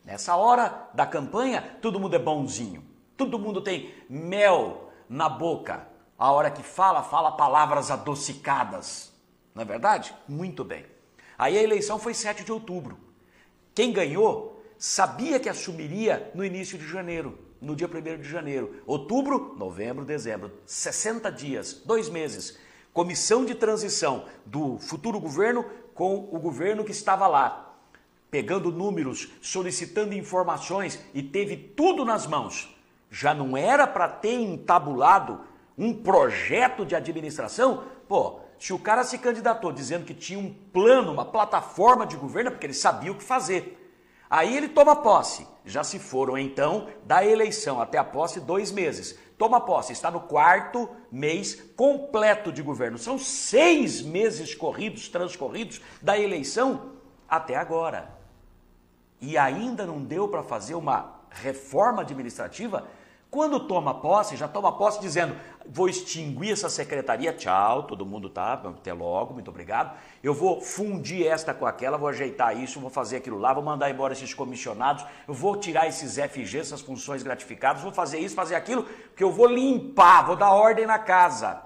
Nessa hora da campanha, todo mundo é bonzinho. Todo mundo tem mel na boca. A hora que fala palavras adocicadas. Não é verdade? Muito bem. Aí a eleição foi 7 de outubro. Quem ganhou sabia que assumiria no início de janeiro. No dia 1º de janeiro, outubro, novembro, dezembro, 60 dias, 2 meses, comissão de transição do futuro governo com o governo que estava lá, pegando números, solicitando informações e teve tudo nas mãos. Já não era para ter entabulado um projeto de administração? Pô, se o cara se candidatou dizendo que tinha um plano, uma plataforma de governo, é porque ele sabia o que fazer. Aí ele toma posse. Já se foram, então, da eleição até a posse 2 meses. Toma posse, está no 4º mês completo de governo. São 6 meses transcorridos da eleição até agora. E ainda não deu para fazer uma reforma administrativa? Quando toma posse, já toma posse dizendo: vou extinguir essa secretaria, tchau, todo mundo tá, até logo, muito obrigado. Eu vou fundir esta com aquela, vou ajeitar isso, vou fazer aquilo lá, vou mandar embora esses comissionados, eu vou tirar esses FG, essas funções gratificadas, vou fazer isso, fazer aquilo, porque eu vou limpar, vou dar ordem na casa.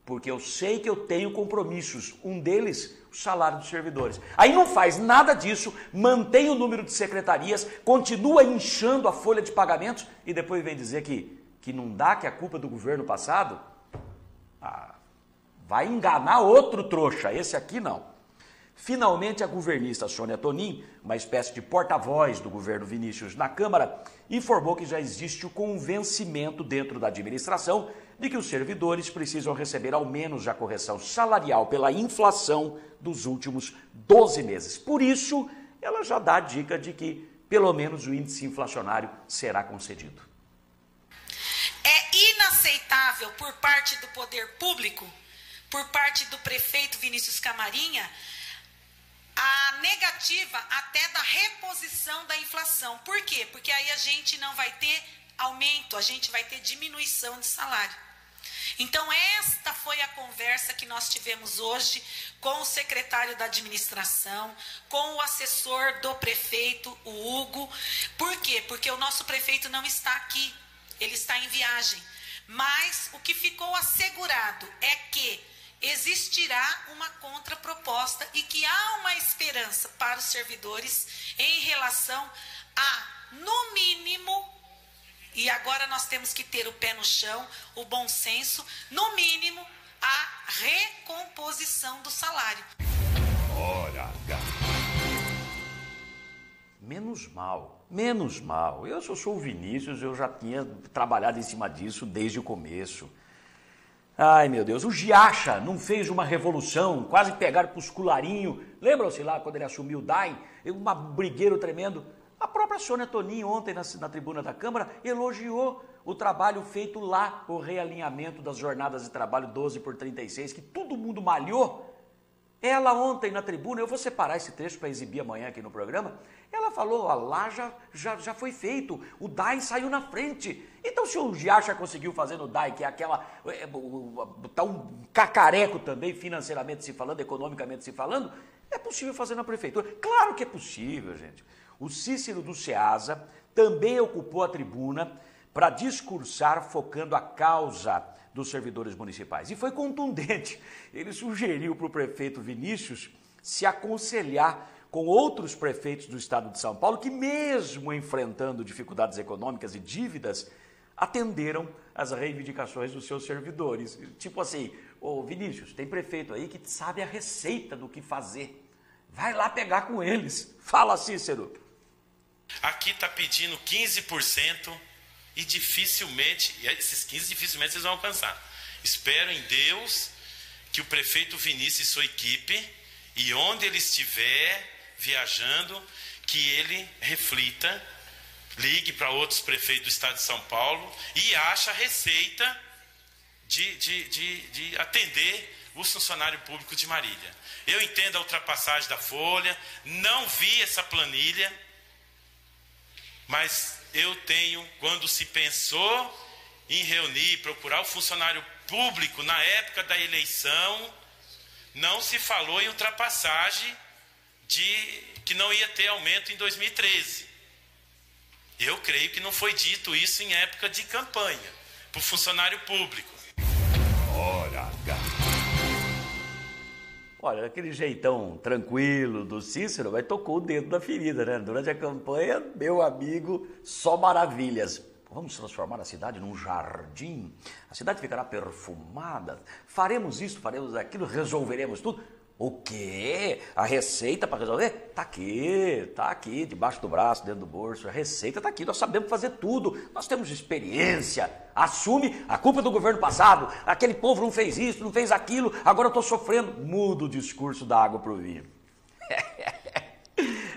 Porque eu sei que eu tenho compromissos, um deles, o salário dos servidores. Aí não faz nada disso, mantém o número de secretarias, continua inchando a folha de pagamentos e depois vem dizer que não dá, que é culpa do governo passado. Vai enganar outro trouxa, esse aqui não. Finalmente, a governista Sônia Tonin, uma espécie de porta-voz do governo Vinícius na Câmara, informou que já existe o convencimento dentro da administração de que os servidores precisam receber ao menos a correção salarial pela inflação dos últimos 12 meses. Por isso, ela já dá a dica de que, pelo menos, o índice inflacionário será concedido. É inaceitável por parte do poder público, por parte do prefeito Vinícius Camarinha, a negativa até da reposição da inflação. Por quê? Porque aí a gente não vai ter aumento, a gente vai ter diminuição de salário. Então esta foi a conversa que nós tivemos hoje com o secretário da administração, com o assessor do prefeito, o Hugo. Por quê? Porque o nosso prefeito não está aqui, ele está em viagem. Mas o que ficou assegurado é que existirá uma contraproposta e que há uma esperança para os servidores em relação a, no mínimo, e agora nós temos que ter o pé no chão, o bom senso, no mínimo, a recomposição do salário. Hora H. Menos mal, menos mal. Eu sou o Vinícius, eu já tinha trabalhado em cima disso desde o começo. Ai, meu Deus, o Giacha não fez uma revolução, quase pegaram pros cularinhos. Lembram-se lá quando ele assumiu o DAI? Um brigueiro tremendo. A própria Sônia Tonin, ontem na tribuna da Câmara, elogiou o trabalho feito lá, o realinhamento das jornadas de trabalho 12/36, que todo mundo malhou. Ela ontem na tribuna, eu vou separar esse trecho para exibir amanhã aqui no programa, ela falou, ó, lá já foi feito, o DAI saiu na frente. Então se o Giacha conseguiu fazer no DAI, que é aquela, tá um cacareco também, financeiramente se falando, economicamente se falando, é possível fazer na prefeitura. Claro que é possível, gente. O Cícero do Ceasa também ocupou a tribuna para discursar focando a causa dos servidores municipais. E foi contundente. Ele sugeriu para o prefeito Vinícius se aconselhar com outros prefeitos do estado de São Paulo que, mesmo enfrentando dificuldades econômicas e dívidas, atenderam às reivindicações dos seus servidores. Tipo assim, ô Vinícius, tem prefeito aí que sabe a receita do que fazer. Vai lá pegar com eles. Fala, Cícero. Aqui está pedindo 15% e dificilmente, esses 15% dificilmente vocês vão alcançar. Espero em Deus que o prefeito Vinícius e sua equipe, e onde ele estiver viajando, que ele reflita, ligue para outros prefeitos do estado de São Paulo e ache a receita de atender os funcionários públicos de Marília. Eu entendo a ultrapassagem da folha, não vi essa planilha, mas eu tenho, quando se pensou em reunir, procurar o funcionário público na época da eleição, não se falou em ultrapassagem que não ia ter aumento em 2013. Eu creio que não foi dito isso em época de campanha para o funcionário público. Hora H. Olha, aquele jeitão tranquilo do Cícero, vai tocou o dedo na ferida, né? Durante a campanha, meu amigo, só maravilhas. Vamos transformar a cidade num jardim, a cidade ficará perfumada, faremos isso, faremos aquilo, resolveremos tudo. O quê? A receita para resolver? Tá aqui, debaixo do braço, dentro do bolso, a receita tá aqui, nós sabemos fazer tudo, nós temos experiência, assume a culpa do governo passado, aquele povo não fez isso, não fez aquilo, agora eu estou sofrendo. Muda o discurso da água pro vinho.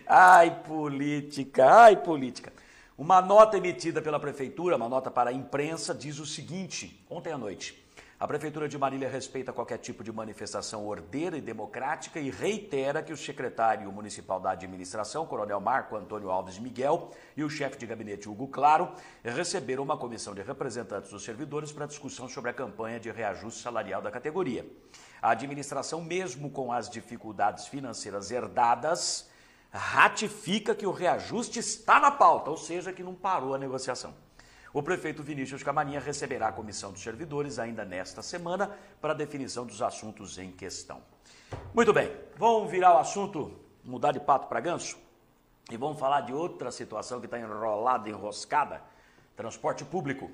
Ai, política. Uma nota emitida pela prefeitura, uma nota para a imprensa, diz o seguinte, ontem à noite: a Prefeitura de Marília respeita qualquer tipo de manifestação ordeira e democrática e reitera que o secretário municipal da administração, Coronel Marco Antônio Alves Miguel, e o chefe de gabinete, Hugo Claro, receberam uma comissão de representantes dos servidores para discussão sobre a campanha de reajuste salarial da categoria. A administração, mesmo com as dificuldades financeiras herdadas, ratifica que o reajuste está na pauta, ou seja, que não parou a negociação. O prefeito Vinícius Camarinha receberá a comissão dos servidores ainda nesta semana para a definição dos assuntos em questão. Muito bem, vamos virar o assunto, mudar de pato para ganso e vamos falar de outra situação que está enrolada, enroscada: transporte público.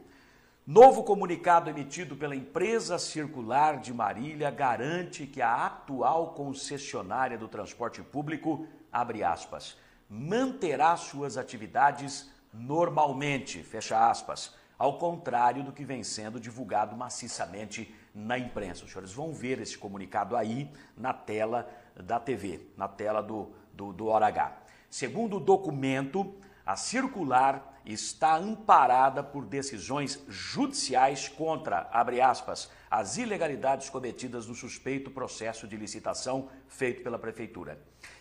Novo comunicado emitido pela Empresa Circular de Marília garante que a atual concessionária do transporte público, abre aspas, manterá suas atividades normalmente, fecha aspas, ao contrário do que vem sendo divulgado maciçamente na imprensa. Os senhores vão ver esse comunicado aí na tela da TV, na tela do Hora H. Segundo o documento, a circular está amparada por decisões judiciais contra, abre aspas, as ilegalidades cometidas no suspeito processo de licitação feito pela Prefeitura.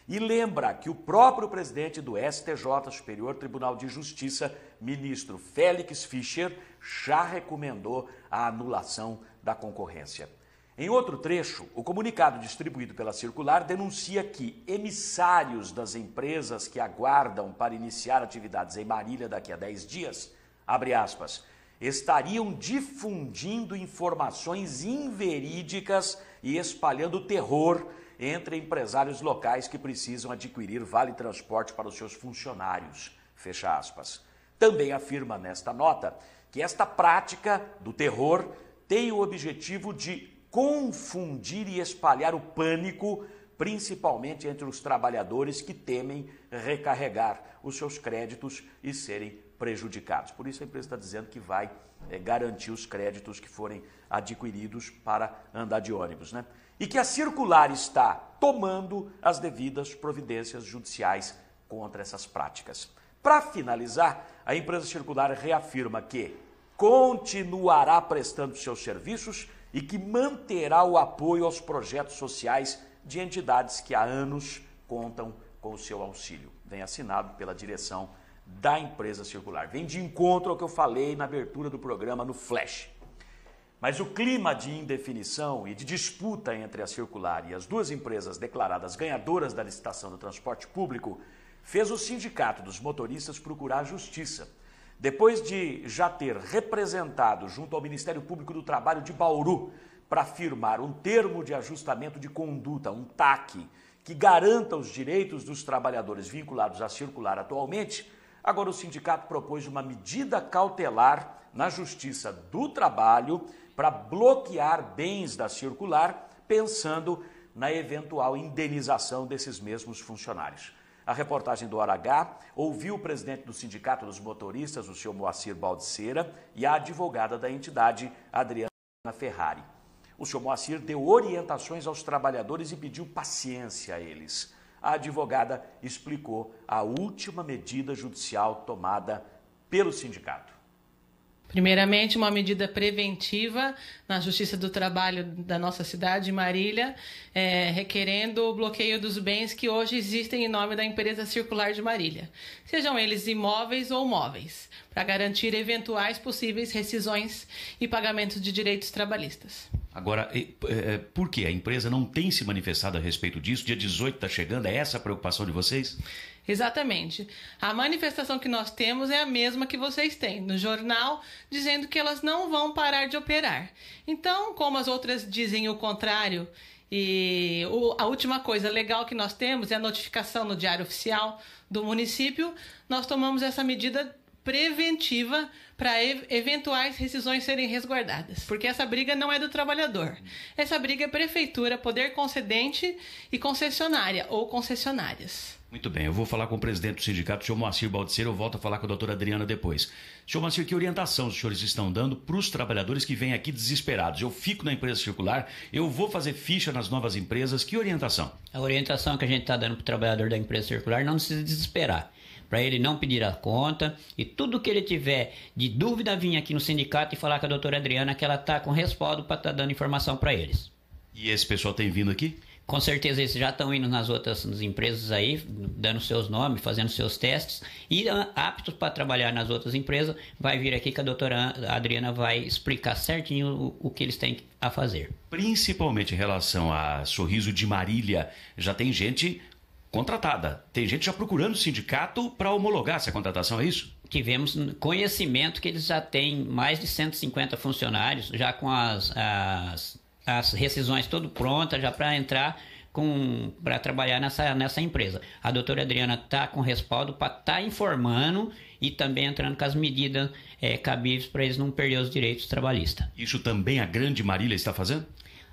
E lembra que o próprio presidente do STJ, Superior Tribunal de Justiça, ministro Félix Fischer, já recomendou a anulação da concorrência. Em outro trecho, o comunicado distribuído pela circular denuncia que emissários das empresas que aguardam para iniciar atividades em Marília daqui a 10 dias, abre aspas, estariam difundindo informações inverídicas e espalhando terror entre empresários locais que precisam adquirir vale transporte para os seus funcionários. Fecha aspas. Também afirma nesta nota que esta prática do terror tem o objetivo de confundir e espalhar o pânico, principalmente entre os trabalhadores que temem recarregar os seus créditos e serem prejudicados. Por isso a empresa está dizendo que vai garantir os créditos que forem adquiridos para andar de ônibus, né? E que a circular está tomando as devidas providências judiciais contra essas práticas. Para finalizar, a empresa circular reafirma que continuará prestando seus serviços e que manterá o apoio aos projetos sociais de entidades que há anos contam com o seu auxílio. Vem assinado pela direção da empresa circular. Vem de encontro ao que eu falei na abertura do programa no Flash. Mas o clima de indefinição e de disputa entre a circular e as duas empresas declaradas ganhadoras da licitação do transporte público fez o Sindicato dos Motoristas procurar a justiça. Depois de já ter representado junto ao Ministério Público do Trabalho de Bauru para firmar um termo de ajustamento de conduta, um TAC, que garanta os direitos dos trabalhadores vinculados à circular atualmente, agora o sindicato propôs uma medida cautelar na Justiça do Trabalho para bloquear bens da circular, pensando na eventual indenização desses mesmos funcionários. A reportagem do Hora H ouviu o presidente do Sindicato dos Motoristas, o senhor Moacir Baldiceira, e a advogada da entidade, Adriana Ferrari. O senhor Moacir deu orientações aos trabalhadores e pediu paciência a eles. A advogada explicou a última medida judicial tomada pelo sindicato. Primeiramente, uma medida preventiva na Justiça do Trabalho da nossa cidade, Marília, requerendo o bloqueio dos bens que hoje existem em nome da empresa circular de Marília, sejam eles imóveis ou móveis, para garantir eventuais possíveis rescisões e pagamentos de direitos trabalhistas. Agora, por que a empresa não tem se manifestado a respeito disso? Dia 18 está chegando, é essa a preocupação de vocês? Exatamente. A manifestação que nós temos é a mesma que vocês têm no jornal, dizendo que elas não vão parar de operar. Então, como as outras dizem o contrário, e a última coisa legal que nós temos é a notificação no Diário Oficial do município, nós tomamos essa medida preventiva para eventuais rescisões serem resguardadas. Porque essa briga não é do trabalhador. Essa briga é prefeitura, poder concedente e concessionária ou concessionárias. Muito bem, eu vou falar com o presidente do sindicato, o senhor Moacir Baldiceira, eu volto a falar com a doutora Adriana depois. Senhor Moacir, que orientação os senhores estão dando para os trabalhadores que vêm aqui desesperados? Eu fico na empresa circular, eu vou fazer ficha nas novas empresas, que orientação? A orientação que a gente está dando para o trabalhador da empresa circular, não precisa desesperar. Para ele não pedir a conta e tudo que ele tiver de dúvida vir aqui no sindicato e falar com a doutora Adriana que ela está com respaldo para estar dando informação para eles. E esse pessoal tem vindo aqui? Com certeza eles já estão indo nas outras empresas aí, dando seus nomes, fazendo seus testes e aptos para trabalhar nas outras empresas, vai vir aqui que a doutora Adriana vai explicar certinho o que eles têm a fazer. Principalmente em relação a Sorriso de Marília, já tem gente contratada. Tem gente já procurando o sindicato para homologar essa contratação, é isso? Tivemos conhecimento que eles já têm mais de 150 funcionários, já com as rescisões tudo prontas, já para entrar para trabalhar nessa empresa. A doutora Adriana está com respaldo para estar informando e também entrando com as medidas cabíveis para eles não perder os direitos trabalhistas. Isso também a Grande Marília está fazendo?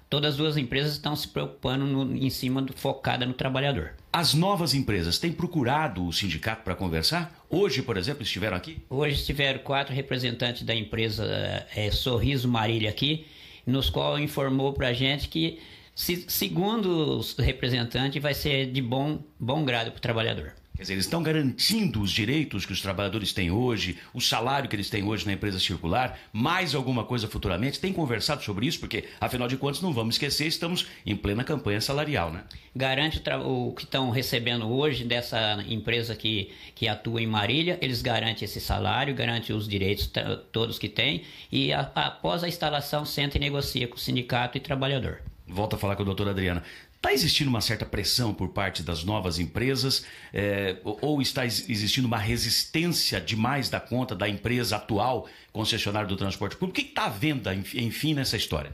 Todas as duas empresas estão se preocupando em cima focada no trabalhador. As novas empresas têm procurado o sindicato para conversar? Hoje, por exemplo, estiveram aqui? Hoje estiveram 4 representantes da empresa Sorriso Marília aqui, nos qual informou para a gente que, segundo os representantes, vai ser de bom grado para o trabalhador. Quer dizer, eles estão garantindo os direitos que os trabalhadores têm hoje, o salário que eles têm hoje na empresa circular, mais alguma coisa futuramente? Tem conversado sobre isso? Porque, afinal de contas, não vamos esquecer, estamos em plena campanha salarial, né? Garante o que estão recebendo hoje dessa empresa que atua em Marília, eles garantem esse salário, garantem os direitos todos que têm e após a instalação senta e negocia com o sindicato e trabalhador. Volto a falar com a doutora Adriana. Está existindo uma certa pressão por parte das novas empresas ou está existindo uma resistência demais da conta da empresa atual, concessionária do transporte público? O que está havendo, enfim, nessa história?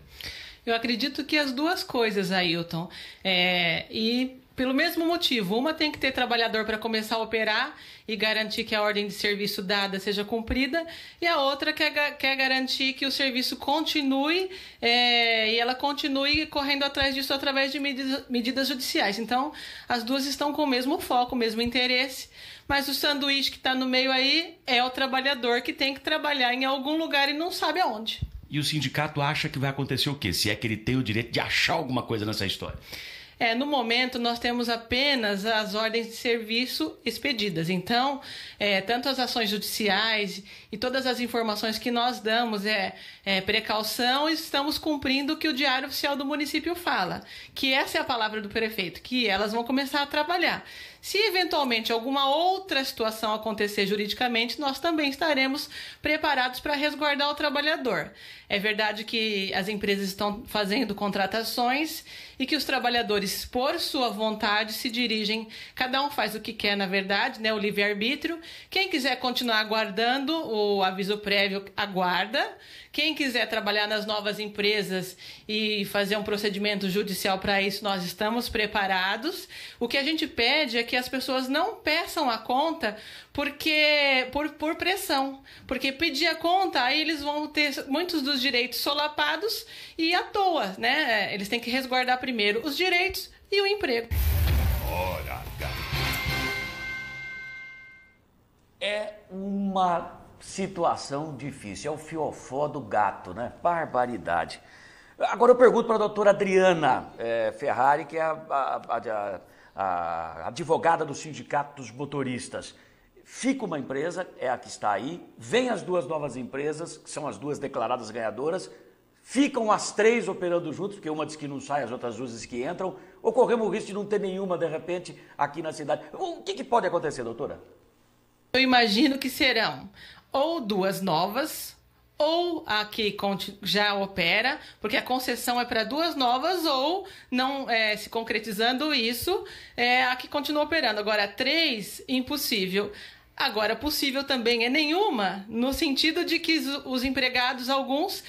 Eu acredito que as duas coisas, Ailton. E pelo mesmo motivo, uma tem que ter trabalhador para começar a operar e garantir que a ordem de serviço dada seja cumprida, e a outra quer garantir que o serviço continue e ela continue correndo atrás disso através de medidas judiciais. Então, as duas estão com o mesmo foco, o mesmo interesse, mas o sanduíche que está no meio aí é o trabalhador que tem que trabalhar em algum lugar e não sabe aonde. E o sindicato acha que vai acontecer o quê? Se é que ele tem o direito de achar alguma coisa nessa história? No momento, nós temos apenas as ordens de serviço expedidas. Então, tanto as ações judiciais e todas as informações que nós damos precaução, e estamos cumprindo o que o Diário Oficial do município fala, que essa é a palavra do prefeito, que elas vão começar a trabalhar. Se eventualmente alguma outra situação acontecer juridicamente, nós também estaremos preparados para resguardar o trabalhador. É verdade que as empresas estão fazendo contratações e que os trabalhadores, por sua vontade, se dirigem, cada um faz o que quer, na verdade, né, o livre-arbítrio. Quem quiser continuar aguardando o aviso prévio, aguarda. Quem quiser trabalhar nas novas empresas e fazer um procedimento judicial para isso, nós estamos preparados. O que a gente pede é que as pessoas não peçam a conta por pressão. Porque pedir a conta, aí eles vão ter muitos dos direitos solapados e à toa, né? Eles têm que resguardar primeiro os direitos e o emprego. Hora H. É uma situação difícil, é o fiofó do gato, né? Barbaridade. Agora eu pergunto para a doutora Adriana Ferrari, que é a advogada do Sindicato dos Motoristas. Fica uma empresa, é a que está aí, vem as duas novas empresas, que são as duas declaradas ganhadoras, ficam as três operando juntos, porque uma diz que não sai, as outras duas diz que entram, ou corremos o risco de não ter nenhuma, de repente, aqui na cidade. O que pode acontecer, doutora? Eu imagino que serão ou duas novas, ou a que já opera, porque a concessão é para duas novas, ou, não se concretizando isso, a que continua operando. Agora, três, impossível. Agora, possível também é nenhuma, no sentido de que os empregados, alguns,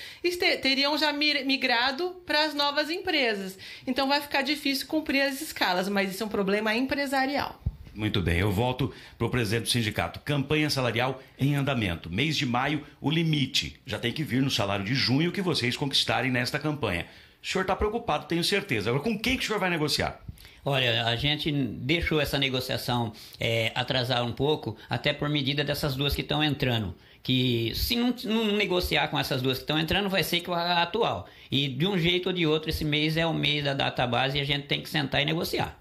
teriam já migrado para as novas empresas. Então, vai ficar difícil cumprir as escalas, mas isso é um problema empresarial. Muito bem, eu volto para o presidente do sindicato. Campanha salarial em andamento. Mês de maio, o limite. Já tem que vir no salário de junho que vocês conquistarem nesta campanha. O senhor está preocupado, tenho certeza. Agora, com quem que o senhor vai negociar? Olha, a gente deixou essa negociação atrasar um pouco, até por medida dessas duas que estão entrando. Que se não negociar com essas duas que estão entrando, vai ser com a atual. E de um jeito ou de outro, esse mês é o mês da database e a gente tem que sentar e negociar.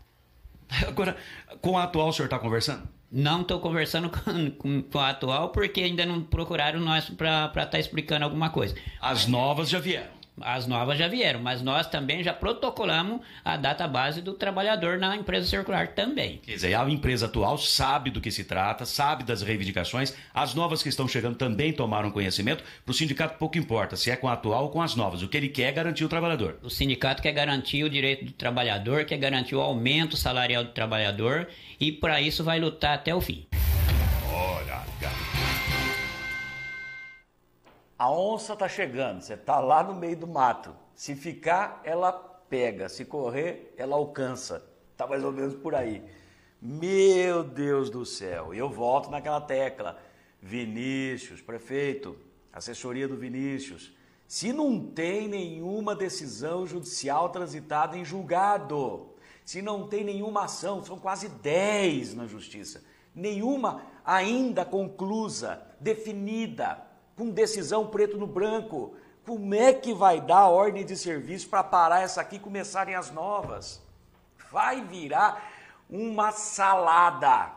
Agora, com a atual o senhor está conversando? Não estou conversando com a atual porque ainda não procuraram nós para estar explicando alguma coisa. As novas já vieram? As novas já vieram, mas nós também já protocolamos a database do trabalhador na empresa circular também. Quer dizer, a empresa atual sabe do que se trata, sabe das reivindicações, as novas que estão chegando também tomaram conhecimento. Para o sindicato pouco importa se é com a atual ou com as novas, o que ele quer é garantir o trabalhador. O sindicato quer garantir o direito do trabalhador, quer garantir o aumento salarial do trabalhador e para isso vai lutar até o fim. Hora H. A onça tá chegando, você tá lá no meio do mato. Se ficar, ela pega. Se correr, ela alcança. Tá mais ou menos por aí. Meu Deus do céu. Eu volto naquela tecla. Vinícius, prefeito, assessoria do Vinícius. Se não tem nenhuma decisão judicial transitada em julgado, se não tem nenhuma ação, são quase 10 na justiça, nenhuma ainda conclusa, definida, com decisão preto no branco, como é que vai dar a ordem de serviço para parar essa aqui e começarem as novas? Vai virar uma salada,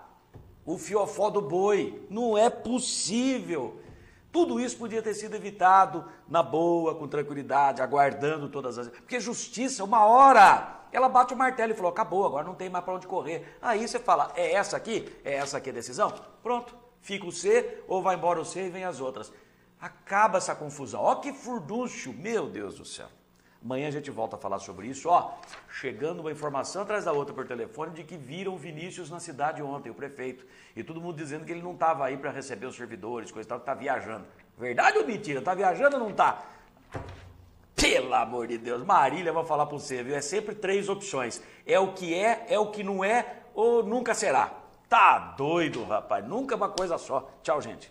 o fiofó do boi, não é possível. Tudo isso podia ter sido evitado na boa, com tranquilidade, aguardando todas as... Porque justiça, uma hora, ela bate o martelo e falou, acabou, agora não tem mais para onde correr. Aí você fala, é essa aqui a decisão? Pronto, fica o C, ou vai embora o C e vem as outras. Acaba essa confusão. Ó que furdúncio, meu Deus do céu. Amanhã a gente volta a falar sobre isso. Ó, chegando uma informação atrás da outra por telefone de que viram o Vinícius na cidade ontem, o prefeito. E todo mundo dizendo que ele não estava aí para receber os servidores, coisa e tal, que está viajando. Verdade ou mentira? Está viajando ou não está? Pelo amor de Deus. Marília, vou falar para você, viu? É sempre 3 opções. É o que não é ou nunca será. Tá doido, rapaz. Nunca uma coisa só. Tchau, gente.